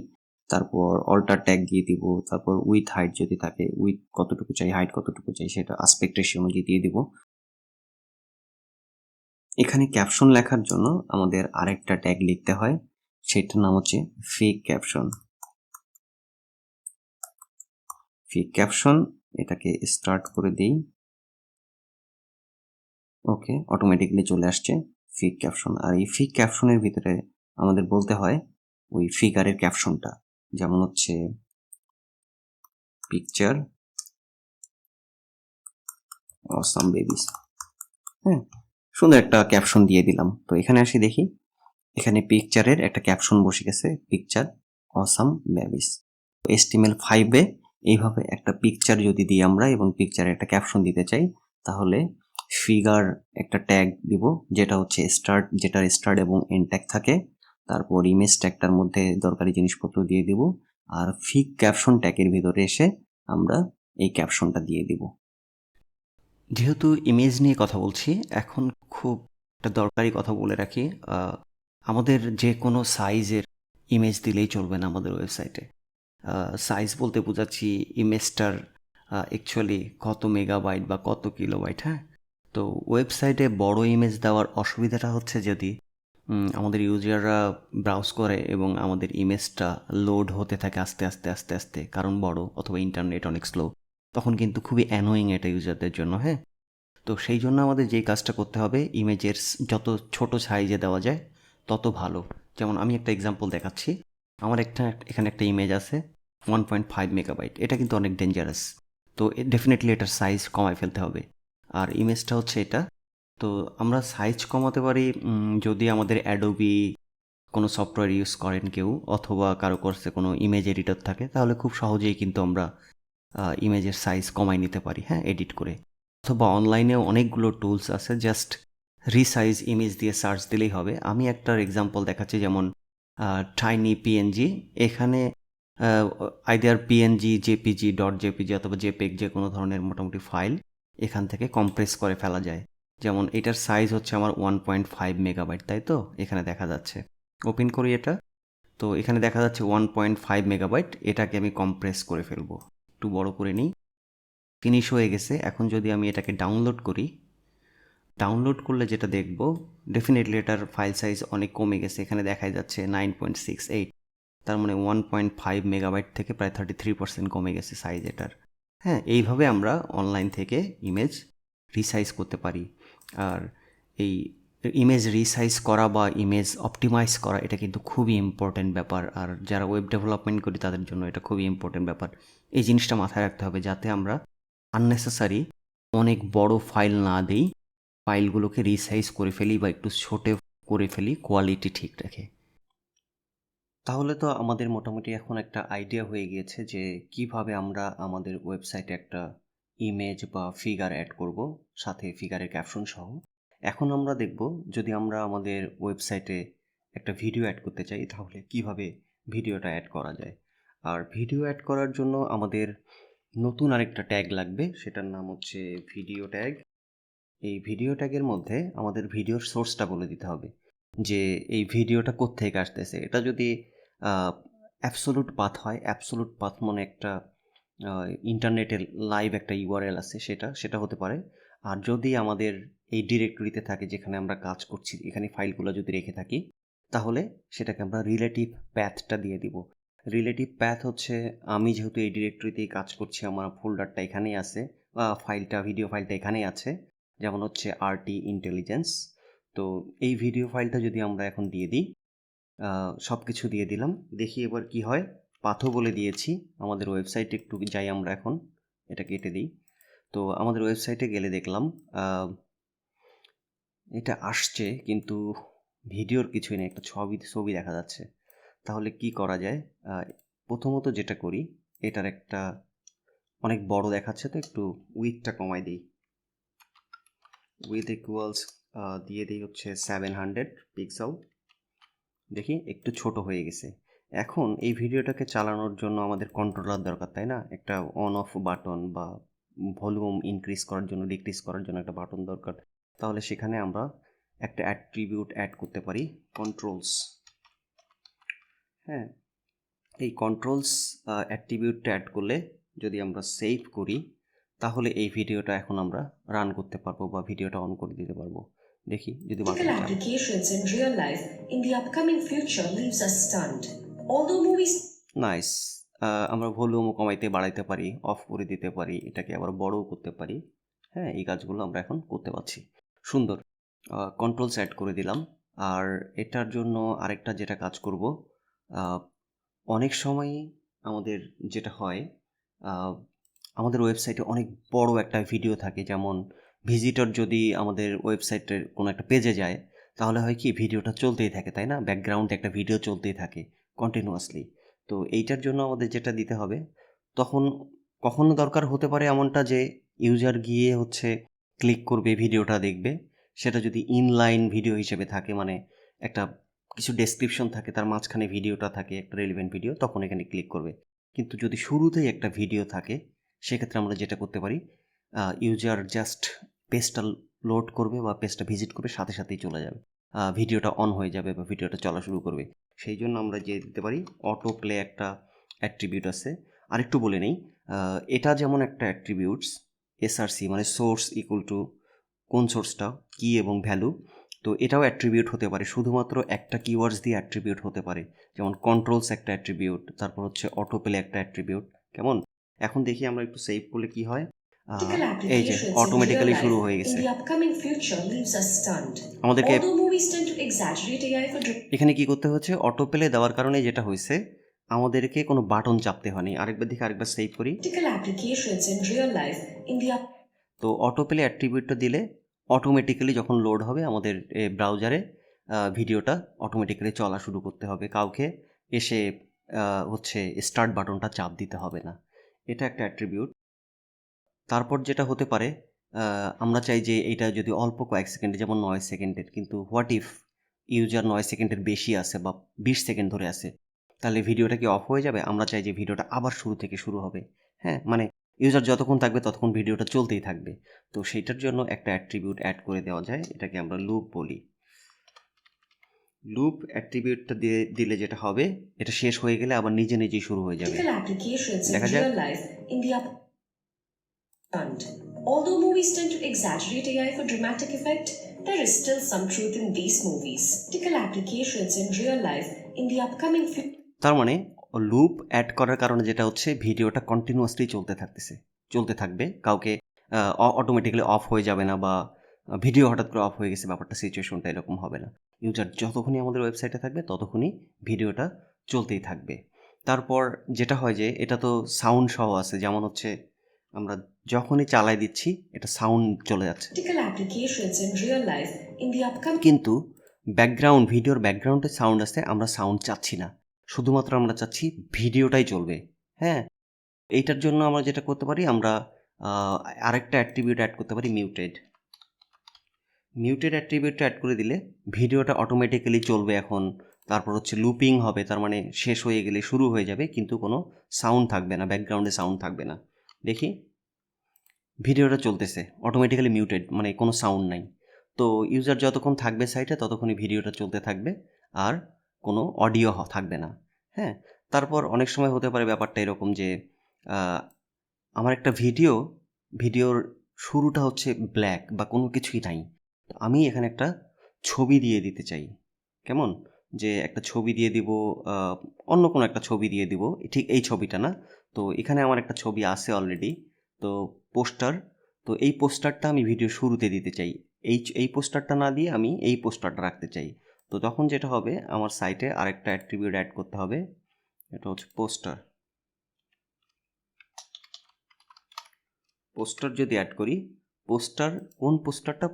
তারপর অল্টার ট্যাগ দিয়ে দিব, তারপর উইথ হাইট যদি থাকে, উইথ কতটুকু চাই, হাইট কতটুকু চাই সেটা আসপেক্ট রেশিও অনুযায়ী দিয়ে দিব। এখানে ক্যাপশন লেখার জন্য আমাদের আরেকটা ট্যাগ লিখতে হয়, সেটার নাম হচ্ছে ফেক ক্যাপশন। ফেক ক্যাপশন, এটাকে স্টার্ট করে দেই। ওকে, অটোমেটিকলি চলে আসছে ফেক ক্যাপশন। আর এই ফেক ক্যাপশনের ভিতরে আমাদের বলতে হয় ওই ফিগারের ক্যাপশনটা, যেমন হচ্ছে পিকচার অসাম বেবিস। হ্যাঁ, সুন্দর একটা ক্যাপশন দিয়ে দিলাম। তো এখানে আসি দেখি, এখানে পিকচারের একটা ক্যাপশন বসে গেছে, পিকচার অসাম বেবিস। HTML5 এইভাবে একটা পিকচার যদি দিই আমরা এবং পিকচারে একটা ক্যাপশন দিতে চাই, তাহলে ফিগার একটা ট্যাগ দিব যেটা হচ্ছে স্টার্ট, যেটার স্টার্ট এবং এন্ড ট্যাগ থাকে। তারপর ইমেজ ট্যাগটার মধ্যে দরকারি জিনিসপত্র দিয়ে দিব, আর ফিগ ক্যাপশন ট্যাগের ভিতরে এসে আমরা এই ক্যাপশনটা দিয়ে দিব। যেহেতু ইমেজ নিয়ে কথা বলছি, এখন খুব একটা দরকারি কথা বলে রাখি, আমাদের যে কোনো সাইজের ইমেজ দিলেই চলবে না আমাদের ওয়েবসাইটে। সাইজ বলতে বোঝাচ্ছি ইমেজটার অ্যাকচুয়ালি কত মেগাবাইট বা কত কিলোবাইট। হ্যাঁ, তো ওয়েবসাইটে বড় ইমেজ দেওয়ার অসুবিধাটা হচ্ছে যদি আমাদের ইউজাররা ব্রাউজ করে এবং আমাদের ইমেজটা লোড হতে থাকে আস্তে আস্তে আস্তে আস্তে, কারণ বড় অথবা ইন্টারনেট অনেক স্লো, তখন কিন্তু খুবই অ্যানোয়িং এটা ইউজারদের জন্য। হ্যাঁ, তো সেই জন্য আমাদের যেই কাজটা করতে হবে, ইমেজের যত ছোট সাইজে দেওয়া যায় তত ভালো। যেমন আমি একটা এক্সাম্পল দেখাচ্ছি, আমার এখানে একটা ইমেজ আছে 1.5 মেগাবাইট, এটা কিন্তু অনেক ডেঞ্জারাস। তো ডেফিনেটলি এটার সাইজ কমায় ফেলতে হবে। আর ইমেজটা হচ্ছে এটা। তো আমরা সাইজ কমাতে পারি যদি আমাদের অ্যাডোবি কোনো সফটওয়্যার ইউজ করেন কেউ, অথবা কারো কোর্সে কোনো ইমেজ এডিটর থাকে, তাহলে খুব সহজেই কিন্তু আমরা ইমেজের সাইজ কমাই নিতে পারি, হ্যাঁ, এডিট করে। অথবা অনলাইনেও অনেকগুলো টুলস আছে, জাস্ট রিসাইজ ইমেজ দিয়ে সার্চ দিলেই হবে। আমি একটার এক্সাম্পল দেখাচ্ছি, যেমন টাইনি পিএনজি। এখানে আইদার পিএনজি, জেপিজি, .jpg অথবা জেপেগ, যে কোনো ধরনের মোটামুটি ফাইল এখান থেকে কম্প্রেস করে ফেলা যায়। যেমন এটার সাইজ হচ্ছে আমার 1.5 মেগাবাইট, তাই তো এখানে দেখা যাচ্ছে। ওপেন করি এটা, তো এখানে দেখা যাচ্ছে 1.5 মেগাবাইট। এটাকে আমি কম্প্রেস করে ফেলবো, একটু বড় করে নিই। ফিনিশ হয়ে গেছে। এখন যদি আমি এটাকে ডাউনলোড করি, ডাউনলোড করলে যেটা দেখব, ডেফিনেটলি এটার ফাইল সাইজ অনেক কমে গেছে। এখানে দেখা যাচ্ছে 9.68, তার মানে 1.5 মেগাবাইট থেকে প্রায় 33% কমে গেছে সাইজ এটার। হ্যাঁ, এইভাবে আমরা অনলাইন থেকে ইমেজ রিসাইজ করতে পারি। আর এই ইমেজ রিসাইজ করা বা ইমেজ অপটিমাইজ করা, এটা কিন্তু খুবই ইম্পর্ট্যান্ট ব্যাপার। আর যারা ওয়েব ডেভেলপমেন্ট করি তাদের জন্য এটা খুবই ইম্পর্ট্যান্ট ব্যাপার। এই জিনিসটা মাথায় রাখতে হবে যাতে আমরা আননেসেসারি অনেক বড় ফাইল না দিই, ফাইলগুলোকে রিসাইজ করে ফেলি বা একটু ছোটে করে ফেলি, কোয়ালিটি ঠিক রাখে। তাহলে তো আমাদের মোটামুটি এখন একটা আইডিয়া হয়ে গিয়েছে যে কিভাবে আমরা আমাদের ওয়েবসাইটে একটা ইমেজ বা ফিগার অ্যাড করব, সাথে ফিগারের ক্যাপশন সহ। এখন আমরা দেখব, যদি আমরা আমাদের ওয়েবসাইটে একটা ভিডিও অ্যাড করতে চাই, তাহলে কিভাবে ভিডিওটা অ্যাড করা যায়। আর ভিডিও অ্যাড করার জন্য আমাদের নতুন আরেকটা ট্যাগ লাগবে, সেটার নাম হচ্ছে ভিডিও ট্যাগ। এই ভিডিও ট্যাগের মধ্যে আমাদের ভিডিওর সোর্সটা বলে দিতে হবে, যে এই ভিডিওটা কোত্থেকে আসতেছে। এটা যদি অ্যাবসোলুট পাথ হয়, অ্যাবসোলুট পাথ মানে একটা ইন্টারনেটের লাইভ একটা ইউআরএল আছে, সেটা হতে পারে। আর যদি আমাদের এই ডিরেক্টরিতে থাকে যেখানে আমরা কাজ করছি, এখানে ফাইলগুলো যদি রেখে থাকি, তাহলে সেটাকে আমরা রিলেটিভ প্যাথটা দিয়ে দিব। রিলেটিভ প্যাথ হচ্ছে, আমি যেহেতু এই ডিরেক্টরিতেই কাজ করছি, আমার ফোল্ডারটা এখানেই আছে, ভিডিও ফাইলটা এখানেই আছে, যেমন হচ্ছে আরটি ইন্টেলিজেন্স। তো এই ভিডিও ফাইলটা যদি আমরা এখন দিয়ে দিই, সব কিছু দিয়ে দিলাম, দেখি এবার কি হয়। পাথও বলে দিয়েছি। আমাদের ওয়েবসাইটে একটু যাই আমরা এখন, এটা কেটে দিই। তো আমাদের ওয়েবসাইটে গেলে দেখলাম এটা আসছে, কিন্তু ভিডিওর কিছুই নেই, একটা ছবি দেখা যাচ্ছে। তাহলে কি করা যায়? প্রথমত যেটা করি, এটার একটা অনেক বড় দেখাচ্ছে, তো একটু উইথটা কমাই দিই। উইথ ইকুয়ালস দিয়ে দিই হচ্ছে 700 পিক্সেল। দেখি একটু ছোট হয়ে গেছে। এখন এই ভিডিওটাকে চালানোর জন্য আমাদের কন্ট্রোলার দরকার, তাই না? একটা অন অফ বাটন বা ভলিউম ইনক্রিজ করার জন্য, ডিক্রিজ করার জন্য একটা বাটন দরকার। তাহলে সেখানে আমরা একটা অ্যাট্রিবিউট অ্যাড করতে পারি কন্ট্রোলস। হ্যাঁ, এই কন্ট্রোলস অ্যাট্রিবিউটটা অ্যাড করলে যদি আমরা সেভ করি তাহলে এই ভিডিওটা এখন আমরা রান করতে পারবো বা ভিডিওটা অন করে দিতে পারবো। দেখি যদি বাটন Practical চাপ। applications in real life in the upcoming future leaves us stunned. Although movies nice. আমরা ভলিউমও কমাইতে বাড়াইতে পারি, অফ করে দিতে পারি, এটাকে আবার বড়ও করতে পারি। হ্যাঁ, এই কাজগুলো আমরা এখন করতে পারছি। সুন্দর। কন্ট্রোলস অ্যাড করে দিলাম। আর এটার জন্য আরেকটা যেটা কাজ করব, অনেক সময়ই আমাদের যেটা হয়, আমাদের ওয়েবসাইটে অনেক বড় একটা ভিডিও থাকে, যেমন ভিজিটর যদি আমাদের ওয়েবসাইটের কোনো একটা পেজে যায় তাহলে হয় কি ভিডিওটা চলতেই থাকে, তাই না? ব্যাকগ্রাউন্ডে একটা ভিডিও চলতেই থাকে কন্টিনিউয়াসলি। তো এইটার জন্য আমাদের যেটা দিতে হবে, তখন কখনো দরকার হতে পারে এমনটা যে ইউজার গিয়ে ক্লিক করবে, ভিডিওটা দেখবে। সেটা যদি ইনলাইন ভিডিও হিসেবে থাকে, মানে একটা কিছু ডেসক্রিপশন থাকে, তার মাঝখানে ভিডিওটা থাকে, একটা রেলিভেন্ট ভিডিও, তখন এখানে ক্লিক করবে। কিন্তু যদি শুরুতেই একটা ভিডিও থাকে সেক্ষেত্রে আমরা যেটা করতে পারি, ইউজার জাস্ট পেজটা লোড করবে বা পেজটা ভিজিট করবে, সাথে সাথেই চলে যাবে, ভিডিওটা অন হয়ে যাবে বা ভিডিওটা চলা শুরু করবে। সেই জন্য আমরা যে দিতে পারি অটো প্লে একটা অ্যাট্রিবিউট আছে। আরেকটু বলে নেই, এটা যেমন একটা অ্যাট্রিবিউটস, এসআরসি মানে সোর্স ইকুয়াল টু কোন সোর্সটা, কি এবং ভ্যালু। তো এটাও অ্যাট্রিবিউট হতে পারে, শুধুমাত্র একটা কিওয়ার্ডস দিয়ে অ্যাট্রিবিউট হতে পারে। যেমন কন্ট্রোলস একটা অ্যাট্রিবিউট, তারপর অটো প্লে একটা অ্যাট্রিবিউট। কেমন? এখন দেখি আমরা একটু সেভ করলে কি হয়। practical এই যে applications in real automatically life শুরু হয়ে in গেছে। the upcoming future leaves us stunned. আমাদেরকে Although movies tend to exaggerate AI for এখানে কি করতে হচ্ছে, অটো প্লে দেওয়ার কারণে যেটা হয়েছে, আমাদেরকে কোনো বাটন চাপতে হয়নি। আরেকবার দেখি, আরেকবার সেভ করি। practical applications in real life in the তো অটো প্লে অ্যাট্রিবিউটটা দিলে অটোমেটিক্যালি যখন লোড হবে আমাদের ব্রাউজারে, ভিডিওটা অটোমেটিক্যালি চলা শুরু করতে হবে, কাউকে এসে স্টার্ট বাটনটা চাপ দিতে হবে না। এটা একটা অ্যাট্রিবিউট। তারপর যেটা হতে পারে, আমরা চাই যে এটা যদি অল্প কয়েক সেকেন্ডে, যেমন 9 সেকেন্ডের, কিন্তু হোয়াট ইফ ইউজার 9 সেকেন্ডের বেশি আছে বা 20 সেকেন্ড ধরে আছে, তাহলে ভিডিওটা কি অফ হয়ে যাবে? আমরা চাই যে ভিডিওটা আবার শুরু থেকে শুরু হবে। হ্যাঁ, মানে ইউজার যতক্ষণ থাকবে ততক্ষণ ভিডিওটা চলতেই থাকবে। তো সেইটার জন্য একটা অ্যাট্রিবিউট অ্যাড করে দেওয়া যায়, এটাকে আমরা লুপ বলি। লুপ অ্যাট্রিবিউটটা দিলে যেটা হবে, এটা শেষ হয়ে গেলে আবার নিজে নিজেই শুরু হয়ে যাবে। practical applications in দেখা যাক। real life in the stunned. Although movies tend to exaggerate AI for dramatic effect, there is still some truth in these movies. Practical applications in real life in the upcoming future. তার মানে loop add করার কারণে যেটা হচ্ছে, ভিডিওটা continuously চলতে থাকবে, কাউকে অটোমেটিক্যালি অফ হয়ে যাবে না, বা ভিডিও হঠাৎ করে অফ হয়ে গেছে, ব্যাপারটা সিচুয়েশনটা এরকম হবে না। ইউজার যতক্ষণই আমাদের ওয়েবসাইটে থাকবে ততক্ষণই ভিডিওটা চলতেই থাকবে। তারপর যেটা হয় যে, এটা তো সাউন্ড সহ আছে, যেমন আমরা যখনই চালাই দিচ্ছি এটা সাউন্ড চলে যাচ্ছে, Practical applications in real life in the upcoming. কিন্তু ভিডিওর ব্যাকগ্রাউন্ডে সাউন্ড আছে, আমরা সাউন্ড চাচ্ছি না, শুধুমাত্র আমরা চাচ্ছি ভিডিওটাই চলবে। হ্যাঁ, এইটার জন্য আমরা যেটা করতে পারি, আমরা আরেকটা অ্যাট্রিবিউট অ্যাড করতে পারি, মিউটেড অ্যাট্রিবিউটটা অ্যাড করে দিলে ভিডিওটা অটোমেটিক্যালি চলবে এখন। তারপর লুপিং হবে, তার মানে শেষ হয়ে গেলে শুরু হয়ে যাবে, কিন্তু কোনো সাউন্ড থাকবে না, ব্যাকগ্রাউন্ডে সাউন্ড থাকবে না। দেখি, ভিডিওটা চলতেছে অটোমেটিক্যালি মিউটেড, মানে কোনো সাউন্ড নাই। তো ইউজার যতক্ষণ থাকবে সাইটে ততক্ষণই ভিডিওটা চলতে থাকবে, আর কোনো অডিও থাকবে না। হ্যাঁ, তারপর অনেক সময় হতে পারে ব্যাপারটা এরকম যে, আমার একটা ভিডিওর শুরুটা ব্ল্যাক বা কোনো কিছুই নাই, তো আমি এখানে একটা ছবি দিয়ে দিতে চাই। কেমন? যে একটা ছবি দিয়ে দিব, অন্য কোনো একটা ছবি দিয়ে দিব, ঠিক এই ছবিটা না। তো এখানে আমার একটা ছবি আছে অলরেডি, তো পোস্টার। তো এই পোস্টারটা আমি ভিডিও শুরুতে দিতে চাই, এই পোস্টারটা না দিয়ে আমি এই পোস্টারটা রাখতে চাই। তো তখন যেটা হবে, আমার সাইটে আরেকটা অ্যাট্রিবিউট অ্যাড করতে হবে, এটা পোস্টার যদি অ্যাড করি, কোন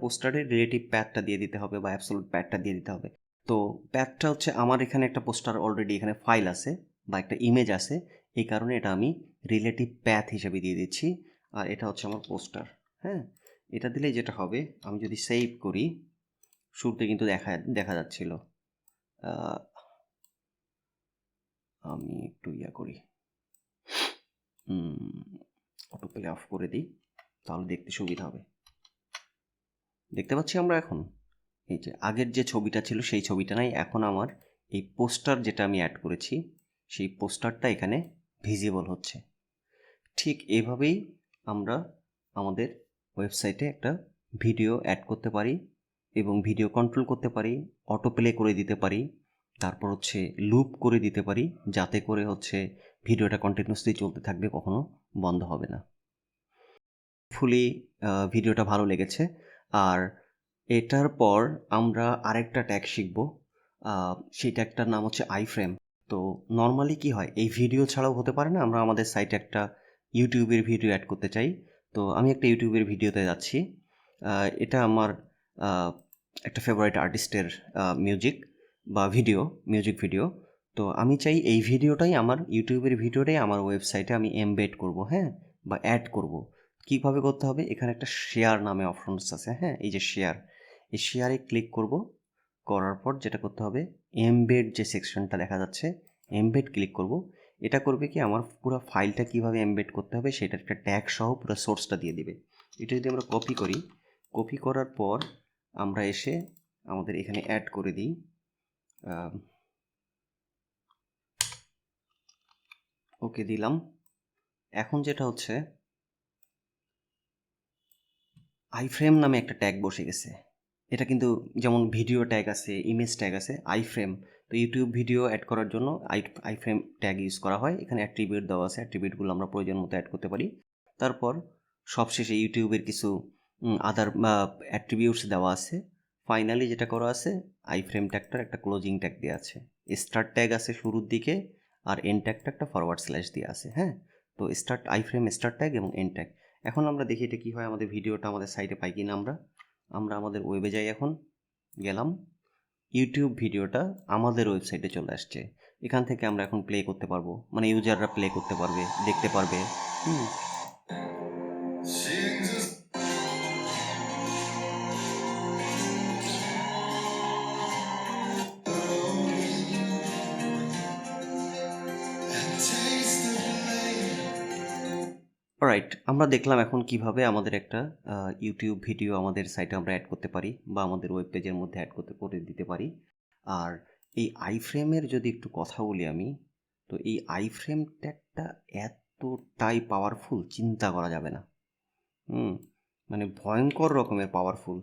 পোস্টারের রিলেটিভ প্যাথটা দিয়ে দিতে হবে বা অ্যাবসলিউট প্যাথটা দিয়ে দিতে হবে। তো প্যাথটা আমার এখানে একটা পোস্টার অলরেডি এখানে ফাইল আছে বা একটা ইমেজ আছে, এই কারণে এটা আমি রিলেটিভ প্যাথ হিসেবে দিয়ে দিচ্ছি। আর এটা আমার পোস্টার। হ্যাঁ, এটা দিলে যেটা হবে, আমি যদি সেভ করি, শুরুতে কিন্তু দেখা যাচ্ছিল। আমি একটু করি, অটো প্লে অফ করে দিই, তাহলে দেখতে সুবিধা হবে। দেখতে পাচ্ছি আমরা এখন এই যে আগের যে ছবিটা ছিল সেই ছবিটা নাই, এখন আমার এই পোস্টার যেটা আমি অ্যাড করেছি সেই পোস্টারটা এখানে ভিজিবল হচ্ছে। ঠিক এভাবেই আমরা আমাদের ওয়েবসাইটে একটা ভিডিও অ্যাড করতে পারি এবং ভিডিও কন্ট্রোল করতে পারি, অটো প্লে করে দিতে পারি, তারপর হচ্ছে লুপ করে দিতে পারি, যাতে করে হচ্ছে ভিডিওটা কন্টিনিউসলি চলতে থাকবে, কখনো বন্ধ হবে না। ফুলি ভিডিওটা ভালো লেগেছে। আর এটার পর আমরা আরেকটা ট্যাগ শিখব, সেই ট্যাগটার নাম হচ্ছে আইফ্রেম। তো নর্মালি কি হয়, এই ভিডিও ছাড়াও হতে পারে না, আমরা আমাদের সাইটে একটা ইউটিউবের ভিডিও অ্যাড করতে চাই। তো আমি একটা ইউটিউবের ভিডিওতে যাচ্ছি, এটা আমার একটা ফেভারিট আর্টিস্টের মিউজিক ভিডিও। তো আমি চাই এই ভিডিওটাই আমার ইউটিউবের ভিডিওটাই আমার ওয়েবসাইটে আমি এমবেড করব, হ্যাঁ, বা অ্যাড করব। কীভাবে করতে হবে, এখানে একটা শেয়ার নামে অপশনস আছে, হ্যাঁ, এই যে শেয়ার, এই শেয়ারে ক্লিক করব। করার পর যেটা করতে হবে, এমবেড যে সেকশনটা দেখা যাচ্ছে, এমবেড ক্লিক করব। এটা করবে কি, আমার পুরো ফাইলটা কীভাবে এমবেড করতে হবে সেটা একটা ট্যাগ সহ পুরো সোর্সটা দিয়ে দিবে। এটা যদি আমরা কপি করি, কপি করার পর আমরা এসে আমাদের এখানে অ্যাড করে দিই, ওকে দিলাম। এখন যেটা হচ্ছে, আইফ্রেম নামে একটা ট্যাগ বসে গেছে। এটা কিন্তু যেমন ভিডিও ট্যাগ আছে, ইমেজ ট্যাগ আছে, আইফ্রেম। তো ইউটিউব ভিডিও অ্যাড করার জন্য আইফ্রেম ট্যাগ ইউজ করা হয়। এখানে অ্যাট্রিবিউট দেওয়া আছে, অ্যাট্রিবিউটগুলো আমরা প্রয়োজন মতো অ্যাড করতে পারি। তারপর সবশেষে ইউটিউবের কিছু আদার অ্যাট্রিবিউটস দেওয়া আছে। ফাইনালি যেটা করা আছে, আইফ্রেম ট্যাগটার একটা ক্লোজিং ট্যাগ দেওয়া আছে, স্টার্ট ট্যাগ আছে শুরুর দিকে, আর এন্ড ট্যাগটা একটা ফরওয়ার্ড স্ল্যাশ দেওয়া আছে, হ্যাঁ। তো আইফ্রেম স্টার্ট ট্যাগ এবং এন্ড ট্যাগ। এখন আমরা দেখি এটা কী হয়, আমাদের ভিডিওটা আমাদের সাইটে পাই কিনা। আমরা আমাদের ওয়েবে যাই, এখন গেলাম, ইউটিউব ভিডিওটা আমাদের ওয়েবসাইটে চলে আসছে। এখান থেকে আমরা এখন প্লে করতে পারবো, মানে ইউজাররা প্লে করতে পারবে, দেখতে পারবে। রাইট, আমরা দেখলাম এখন কিভাবে আমাদের একটা ইউটিউব ভিডিও আমাদের সাইটে আমরা অ্যাড করতে পারি, বা আমাদের ওয়েব পেজের মধ্যে অ্যাড করে দিতে পারি। আর এই আইফ্রেমের যদি একটু কথা বলি আমি, তো এই আইফ্রেম ট্যাগটা এতটাই পাওয়ারফুল, চিন্তা করা যাবে না। মানে ভয়ঙ্কর রকমের পাওয়ারফুল।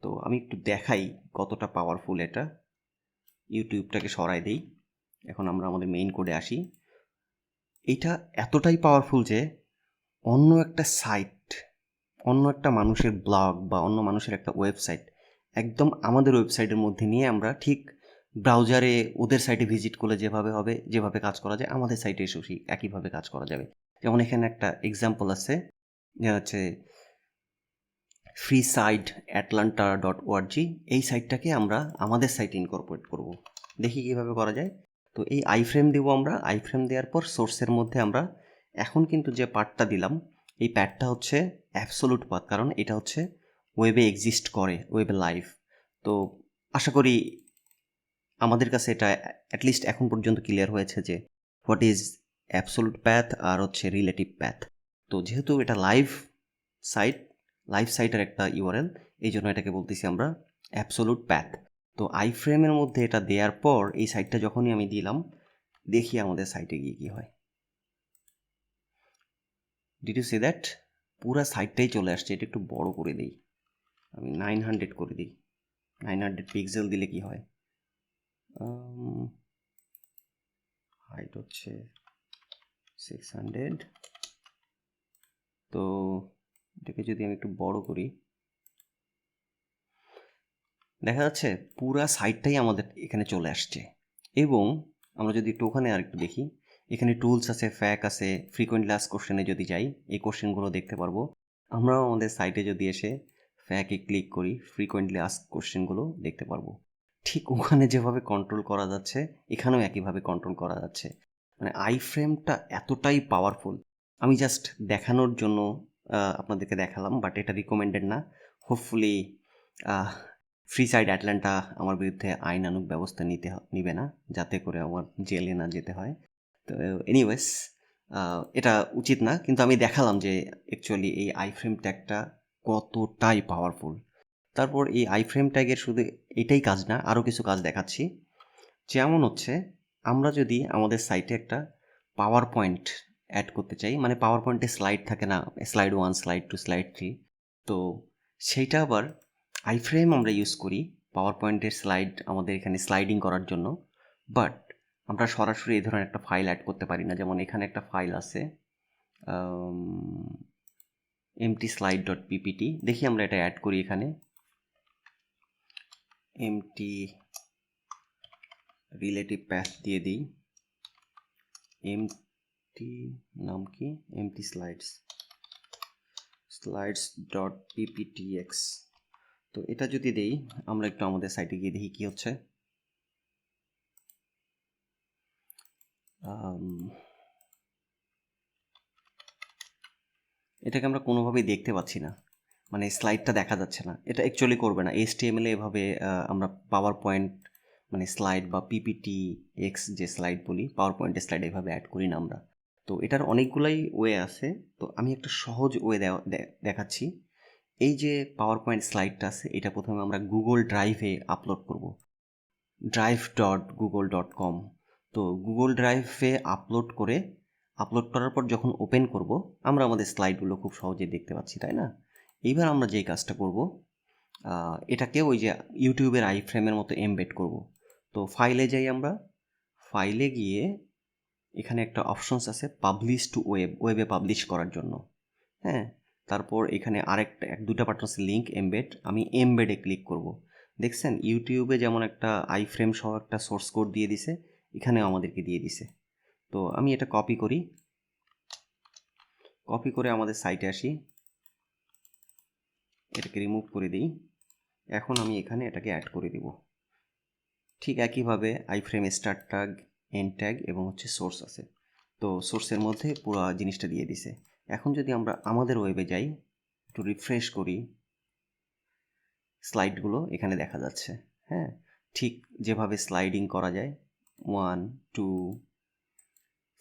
তো আমি একটু দেখাই কতটা পাওয়ারফুল এটা। ইউটিউবটাকে সরাই দেই, এখন আমরা আমাদের মেইন কোডে আসি। এটা এতটাই পাওয়ারফুল যে অন্য একটা সাইট, অন্য একটা মানুষের ব্লগ বা অন্য মানুষের একটা ওয়েবসাইট একদম আমাদের ওয়েবসাইটের মধ্যে নিয়ে আমরা ঠিক ব্রাউজারে ওদের সাইটে ভিজিট করলে যেভাবে হবে, যেভাবে কাজ করা যায়, আমাদের সাইটে এসেও সেই একইভাবে কাজ করা যাবে। যেমন এখানে একটা এক্সাম্পল আছে, যে হচ্ছে freesiteatlanta.org। এই সাইটটাকে আমরা আমাদের সাইটে ইনকর্পোরেট করব। দেখি কীভাবে করা যায়। তো এই আইফ্রেম দেবো আমরা। আইফ্রেম দেওয়ার পর সোর্সের মধ্যে আমরা এখন কিন্তু যে পার্টটা দিলাম, এই প্যাডটা হচ্ছে অ্যাবসোলুট পাথ, কারণ এটা হচ্ছে ওয়েবে এক্সিস্ট করে, ওয়েবে লাইভ। তো আশা করি আমাদের কাছে এটা অ্যাটলিস্ট এখন পর্যন্ত ক্লিয়ার হয়েছে যে হোয়াট ইজ অ্যাবসোলুট প্যাথ আর হচ্ছে রিলেটিভ প্যাথ। তো যেহেতু এটা লাইভ সাইটের একটা ইউআরএল, এই জন্য এটাকে বলতেছি আমরা অ্যাবসোলুট প্যাথ। তো আইফ্রেমের মধ্যে এটা দেওয়ার পর এই সাইটটা যখনই আমি দিলাম, দেখি আমাদের সাইটে গিয়ে কী হয়। Did you see that? পুরো সাইটটাই চলে আসছে। এটা একটু বড় করে দিই, আমি 900 করে দিই। 900 পিক্সেল দিলে কি হয়, হাইট হচ্ছে 600। তো এটাকে যদি আমি একটু বড় করি, দেখা যাচ্ছে পুরা সাইটটাই আমাদের এখানে চলে আসছে। এবং আমরা যদি একটু ওখানে আর একটু দেখি, এখানে টুলস আছে, ফ্যাক আছে, ফ্রিকোয়েন্টলি আস্কড কোশ্চেনে যদি যাই, এই কোশ্চেনগুলো দেখতে পারবো। আমরাও আমাদের সাইটে যদি এসে ফ্যাকে ক্লিক করি, ফ্রিকোয়েন্টলি আস্কড কোশ্চেনগুলো দেখতে পারবো। ঠিক ওখানে যেভাবে কন্ট্রোল করা যাচ্ছে, এখানেও একইভাবে কন্ট্রোল করা যাচ্ছে। মানে আইফ্রেমটা এতটাই পাওয়ারফুল। আমি জাস্ট দেখানোর জন্য আপনাদেরকে দেখালাম, বাট এটা রিকমেন্ডেড না। হোপফুলি ফ্রিসাইট অ্যাটলান্টা আমার বিরুদ্ধে আইনানুগ ব্যবস্থা নিবে না, যাতে করে আমার জেলে না যেতে হয়। তো এনিওয়েজ, এটা উচিত না, কিন্তু আমি দেখালাম যে অ্যাকচুয়ালি এই আইফ্রেম ট্যাগটা কতটাই পাওয়ারফুল। তারপর এই আইফ্রেম ট্যাগের শুধু এটাই কাজ না, আরও কিছু কাজ দেখাচ্ছি। যেমন হচ্ছে আমরা যদি আমাদের সাইটে একটা পাওয়ার পয়েন্ট অ্যাড করতে চাই, মানে পাওয়ার পয়েন্টে স্লাইড থাকে না, স্লাইড 1, স্লাইড 2, স্লাইড 3, তো সেইটা আবার আইফ্রেম আমরা ইউজ করি পাওয়ার পয়েন্টের স্লাইড আমাদের এখানে স্লাইডিং করার জন্য। বাট আমরা সরাসরি এই ধরনের একটা ফাইল অ্যাড করতে পারি না। যেমন এখানে একটা ফাইল আছে empty slide.ppt, দেখি আমরা এটা অ্যাড করি এখানে। empty রিলেটিভ প্যাথ দিয়ে দিই, empty নাম কি, empty slides.pptx। তো এটা যদি দেই, আমরা একটু আমাদের সাইটে গিয়ে দেখি কি হচ্ছে। এটাকে আমরা কোনোভাবেই দেখতে পাচ্ছি না, মানে স্লাইডটা দেখা যাচ্ছে না। এটা অ্যাকচুয়ালি করবে না, HTML এভাবে আমরা পাওয়ার পয়েন্ট মানে স্লাইড বা PPTX যে স্লাইড বলি, পাওয়ার পয়েন্টের স্লাইড এভাবে অ্যাড করি না আমরা। তো এটার অনেকগুলাই ওয়ে আছে, তো আমি একটা সহজ ওয়ে দেখাচ্ছি। এই যে পাওয়ার পয়েন্ট স্লাইডটা আছে, এটা প্রথমে আমরা গুগল ড্রাইভে আপলোড করব, drive.google.com। তো গুগল ড্রাইভে আপলোড করার পর যখন ওপেন করব, আমরা আমাদের স্লাইডগুলো খুব সহজে দেখতে পাচ্ছি, তাই না? এইবার আমরা যেই কাজটা করব, এটাকে ওই যে ইউটিউবের আইফ্রেমের মতো এমবেড করব। তো ফাইলে যাই আমরা, ফাইলে গিয়ে এখানে একটা অপশনস আছে পাবলিশ টু ওয়েবে পাবলিশ করার জন্য, হ্যাঁ। তারপর এখানে আরেকটা 1-2টা বাটন আছে লিঙ্ক, এমবেড। আমি এমবেডে ক্লিক করব। দেখছেন ইউটিউবে যেমন একটা আইফ্রেম সহ একটা সোর্স কোড দিয়ে দিছে, এখানেও আমাদেরকে দিয়ে দিছে। তো আমি এটা কপি করে আমাদের সাইটে আসি, এটাকে রিমুভ করে দিই। এখন আমি এখানে এটাকে অ্যাড করে দিব। ঠিক একইভাবে iframe start tag, end tag এবং হচ্ছে সোর্স আছে, তো সোর্সের মধ্যে পুরো জিনিসটা দিয়ে দিছে। এখন যদি আমরা আমাদের ওয়েবে যাই, একটু রিফ্রেশ করি, স্লাইডগুলো এখানে দেখা যাচ্ছে, হ্যাঁ। ঠিক যেভাবে স্লাইডিং করা যায়, 1, 2,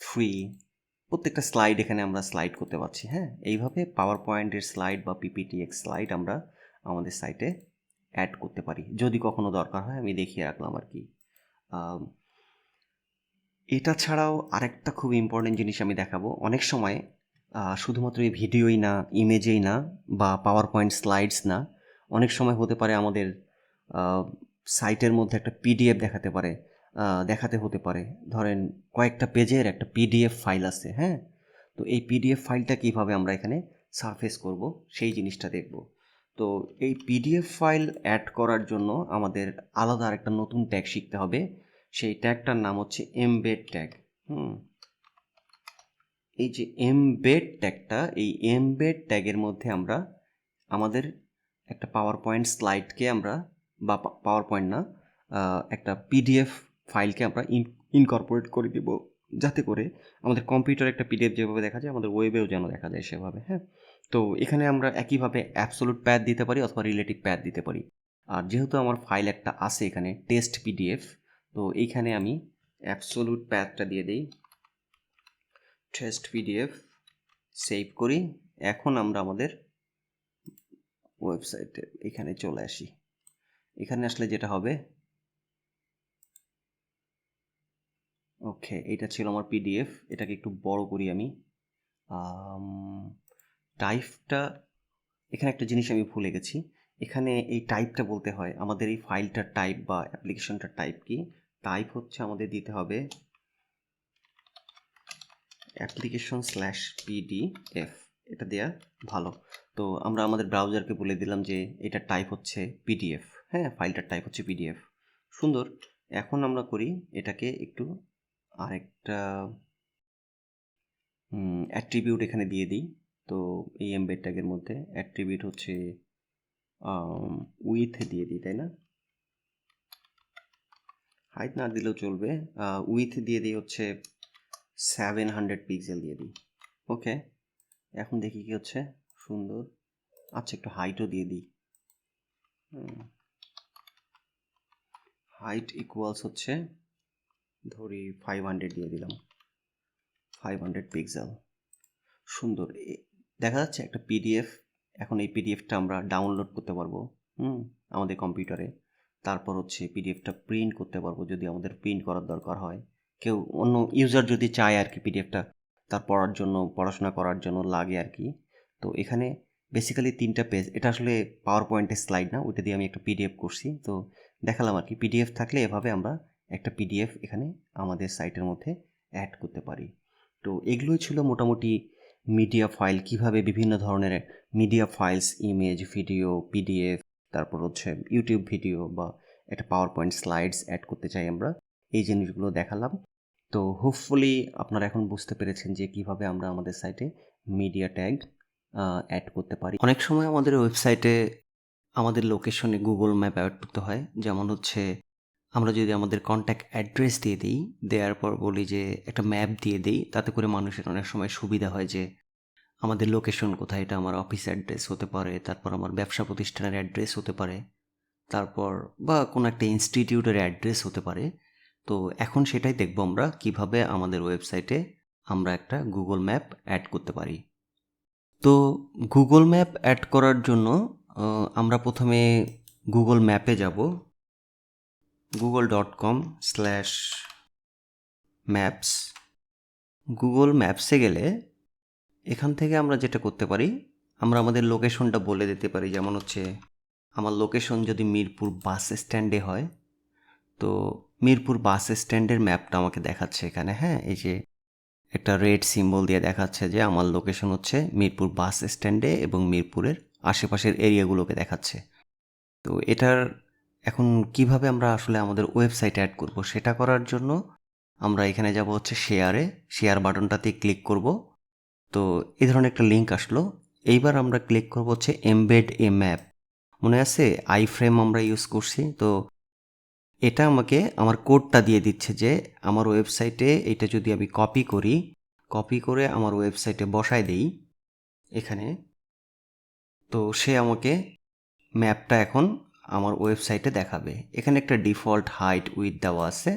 3, প্রত্যেকটা স্লাইড এখানে আমরা স্লাইড করতে পারছি, হ্যাঁ। এইভাবে পাওয়ার পয়েন্টের স্লাইড বা PPTX স্লাইড আমরা আমাদের সাইটে অ্যাড করতে পারি, যদি কখনো দরকার হয়। আমি দেখিয়ে রাখলাম আর কি। এটা ছাড়াও আরেকটা খুব ইম্পর্টেন্ট জিনিস আমি দেখাবো। অনেক সময় শুধুমাত্র এই ভিডিওই না, ইমেজেই না, বা পাওয়ার পয়েন্ট স্লাইডস না, অনেক সময় হতে পারে আমাদের সাইটের মধ্যে একটা PDF দেখাতে হতে পারে। ধরেন কয়েকটা পেজের একটা PDF ফাইল আছে, হ্যাঁ। তো এই PDF ফাইলটা কীভাবে আমরা এখানে সারফেস করব, সেই জিনিসটা দেখব। তো এই PDF ফাইল অ্যাড করার জন্য আমাদের আলাদা আরেকটা নতুন ট্যাগ শিখতে হবে। সেই ট্যাগটার নাম হচ্ছে এমবেড ট্যাগ। এই যে এমবেড ট্যাগটা, এই এমবেড ট্যাগের মধ্যে আমরা আমাদের একটা পাওয়ার পয়েন্ট স্লাইডকে আমরা, বা পাওয়ার পয়েন্ট না, একটা PDF ফাইলকে আমরা ইনকর্পোরেট করে দিব, যাতে করে আমাদের কম্পিউটারে একটা PDF যেভাবে দেখা যায়, আমাদের ওয়েবেও যেন দেখা যায় সেভাবে, হ্যাঁ। তো এখানে আমরা একইভাবে অ্যাবসোলুট প্যাথ দিতে পারি অথবা রিলেটিভ প্যাথ দিতে পারি। আর যেহেতু আমার ফাইল একটা আছে এখানে টেস্ট PDF, তো এইখানে আমি অ্যাবসোলুট প্যাথটা দিয়ে দিই, টেস্ট PDF, সেভ করি। এখন আমরা আমাদের ওয়েবসাইটে এখানে চলে আসি। এখানে আসলে যেটা হবে, ওকে, এটা ছিল আমার PDF। এটাকে একটু বড় করি আমি। টাইপটা, এখানে একটা জিনিস আমি ভুলে গেছি। এখানে এই টাইপটা বলতে হয়, আমাদের এই ফাইলটার টাইপ বা অ্যাপ্লিকেশনটার টাইপ কি। টাইপ হচ্ছে আমাদের দিতে হবে application/pdf, এটা দেয়া ভালো। তো আমরা আমাদের ব্রাউজারকে বলে দিলাম যে এটা টাইপ হচ্ছে PDF, হ্যাঁ, ফাইলটার টাইপ হচ্ছে PDF। সুন্দর। এখন আমরা করি এটাকে একটু আরেকটা অ্যাট্রিবিউট এখানে দিয়ে দিই। তো এই এমবেড ট্যাগের মধ্যে অ্যাট্রিবিউট হচ্ছে উইথ দিয়ে দিই, তাই না? হাইট না দিলেও চলবে। উইথ দিয়ে দিই হচ্ছে 700 পিক্সেল দিয়ে দিই। ওকে, এখন দেখি কি হচ্ছে। সুন্দর। আচ্ছা, একটু হাইটও দিয়ে দিই। হাইট ইকুয়ালস হচ্ছে, ধরি 500 দিয়ে দিলাম, 500 পিক্সেল। সুন্দর। দেখা যাচ্ছে একটা PDF। এখন এই PDFটা আমরা ডাউনলোড করতে পারবো। আমাদের কম্পিউটারে। তারপর হচ্ছে পিডিএফটা প্রিন্ট করতে পারবো যদি আমাদের প্রিন্ট করার দরকার হয়। কেউ অন্য ইউজার যদি চায় আর কি পিডিএফটা তার পড়ার জন্য, পড়াশোনা করার জন্য লাগে আর কি। তো এখানে বেসিক্যালি 3টা পেজ। এটা আসলে পাওয়ার পয়েন্টের স্লাইড না, ওইটা দিয়ে আমি একটা পিডিএফ করছি। তো দেখালাম আর কি, পিডিএফ থাকলে এভাবে আমরা একটা পিডিএফ এখানে আমাদের সাইটের মধ্যে অ্যাড করতে পারি। তো এগুলোই ছিল মোটামুটি মিডিয়া ফাইল, কিভাবে বিভিন্ন ধরনের media files, image, video, PDF, তারপর হচ্ছে ইউটিউব ভিডিও বা একটা পাওয়ার পয়েন্ট স্লাইডস অ্যাড করতে চাই আমরা, এই জিনিসগুলো দেখালাম। তো হোপফুলি আপনারা এখন বুঝতে পেরেছেন যে কিভাবে আমরা আমাদের সাইটে মিডিয়া ট্যাগ অ্যাড করতে পারি। অনেক সময় আমাদের ওয়েবসাইটে আমাদের লোকেশনে গুগল ম্যাপ অ্যাড করতে হয়। যেমন হচ্ছে আমরা যদি আমাদের কন্ট্যাক্ট অ্যাড্রেস দিয়ে দিই, দেওয়ার পর বলি যে একটা ম্যাপ দিয়ে দিই, তাতে করে মানুষের অনেক সময় সুবিধা হয় যে আমাদের লোকেশন কোথায়। এটা আমার অফিস অ্যাড্রেস হতে পারে, তারপর আমার ব্যবসা প্রতিষ্ঠানের অ্যাড্রেস হতে পারে, তারপর বা কোনো একটা ইনস্টিটিউটের অ্যাড্রেস হতে পারে। তো এখন সেটাই দেখব আমরা কিভাবে আমাদের ওয়েবসাইটে আমরা একটা গুগল ম্যাপ অ্যাড করতে পারি। তো গুগল ম্যাপ অ্যাড করার জন্য আমরা প্রথমে গুগল ম্যাপে যাব, google.com/maps। গুগল ম্যাপসে গেলে এখান থেকে আমরা যেটা করতে পারি, আমরা আমাদের লোকেশনটা বলে দিতে পারি। যেমন হচ্ছে আমার লোকেশন যদি মিরপুর বাস স্ট্যান্ডে হয়, তো মিরপুর বাস স্ট্যান্ডের ম্যাপটা আমাকে দেখাচ্ছে এখানে। হ্যাঁ, এই যে একটা রেড সিম্বল দিয়ে দেখাচ্ছে যে আমার লোকেশন হচ্ছে মিরপুর বাস স্ট্যান্ডে এবং মিরপুরের আশেপাশের এরিয়াগুলোকে দেখাচ্ছে। তো এটার এখন কিভাবে আমরা আসলে আমাদের ওয়েবসাইটে অ্যাড করব, সেটা করার জন্য আমরা এখানে যাব হচ্ছে শেয়ার বাটনটাতে ক্লিক করব। তো এই ধরনের একটা লিঙ্ক আসলো। এইবার আমরা ক্লিক করব হচ্ছে এমবেড এ ম্যাপ। মনে আছে আইফ্রেম আমরা ইউজ করছি, তো এটা আমাকে আমার কোডটা দিয়ে দিচ্ছে যে আমার ওয়েবসাইটে এটা যদি আমি কপি করে আমার ওয়েবসাইটে বসায় দেই এখানে, তো সে আমাকে ম্যাপটা এখন আমার ওয়েবসাইটে দেখাবে। এখানে একটা ডিফল্ট হাইট উইথ দেওয়া আছে।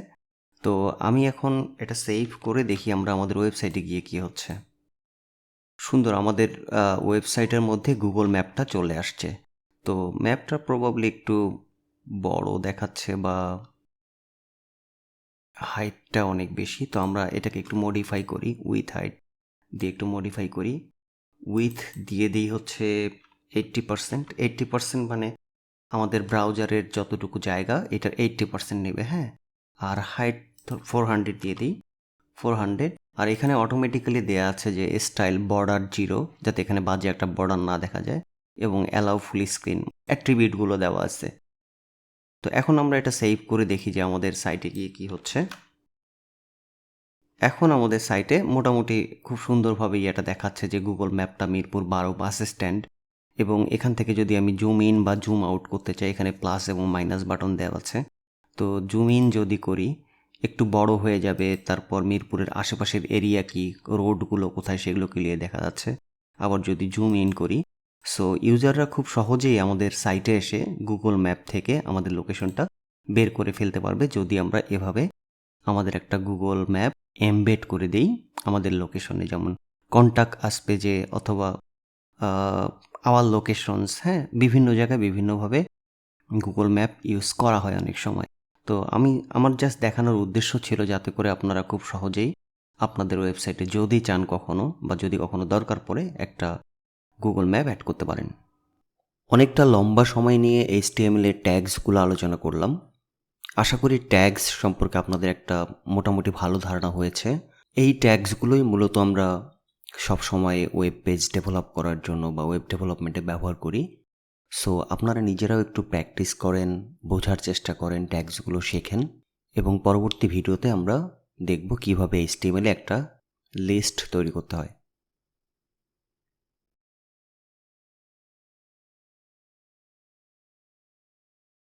তো আমি এখন এটা সেভ করে দেখি আমরা আমাদের ওয়েবসাইটে গিয়ে কি হচ্ছে। সুন্দর, আমাদের ওয়েবসাইটের মধ্যে গুগল ম্যাপটা চলে আসছে। তো ম্যাপটা প্রবাবলি একটু বড় দেখাচ্ছে বা হাইটটা অনেক বেশি। তো আমরা এটাকে একটু মডিফাই করি, উইথ হাইট দিয়ে একটু মডিফাই করি। উইথ দিয়ে দিই হচ্ছে 80%। মানে আমাদের ব্রাউজারের যতটুকু জায়গা এটার 80% নেবে। হ্যাঁ, আর হাইট 400 দিয়ে দিই, 400। আর এখানে অটোমেটিক্যালি দেয়া আছে যে স্টাইল বর্ডার 0, যাতে এখানে বাজে একটা বর্ডার না দেখা যায়, এবং অ্যালাউ ফুল স্ক্রিন অ্যাট্রিবিউটগুলো দেওয়া আছে। তো এখন আমরা এটা সেভ করে দেখি যে আমাদের সাইটে গিয়ে কি হচ্ছে। এখন আমাদের সাইটে মোটামুটি খুব সুন্দরভাবে এটা দেখাচ্ছে যে গুগল ম্যাপটা মিরপুর 12 বাস স্ট্যান্ড। এবং এখান থেকে যদি আমি জুম ইন বা জুম আউট করতে চাই, এখানে প্লাস এবং মাইনাস বাটন দেওয়া আছে। তো জুম ইন যদি করি একটু বড় হয়ে যাবে, তারপর মিরপুরের আশেপাশের এরিয়া কি, রোডগুলো কোথায়, সেগুলো ক্লিয়ার দেখা যাচ্ছে। আবার যদি জুম ইন করি, সো ইউজাররা খুব সহজেই আমাদের সাইটে এসে গুগল ম্যাপ থেকে আমাদের লোকেশনটা বের করে ফেলতে পারবে, যদি আমরা এভাবে আমাদের একটা গুগল ম্যাপ এমবেড করে দেই আমাদের লোকেশনে। যেমন কন্ট্যাক্ট আস পেজে অথবা আওয়ার লোকেশনস। হ্যাঁ, বিভিন্ন জায়গায় বিভিন্নভাবে গুগল ম্যাপ ইউজ করা হয় অনেক সময়। তো আমার জাস্ট দেখানোর উদ্দেশ্য ছিল যাতে করে আপনারা খুব সহজেই আপনাদের ওয়েবসাইটে যদি চান কখনো, বা যদি কখনো দরকার পড়ে, একটা গুগল ম্যাপ অ্যাড করতে পারেন। অনেকটা লম্বা সময় নিয়ে HTML এর ট্যাগসগুলো আলোচনা করলাম। আশা করি ট্যাগস সম্পর্কে আপনাদের একটা মোটামুটি ভালো ধারণা হয়েছে। এই ট্যাগসগুলোই মূলত আমরা সবসময় ওয়েব পেজ ডেভেলপ করার জন্য বা ওয়েব ডেভেলপমেন্টে ব্যবহার করি। সো আপনারা নিজেরাও একটু প্র্যাকটিস করেন, বোঝার চেষ্টা করেন, ট্যাগসগুলো শেখেন, এবং পরবর্তী ভিডিওতে আমরা দেখব কিভাবে HTML একটা লিস্ট তৈরি করতে হয়।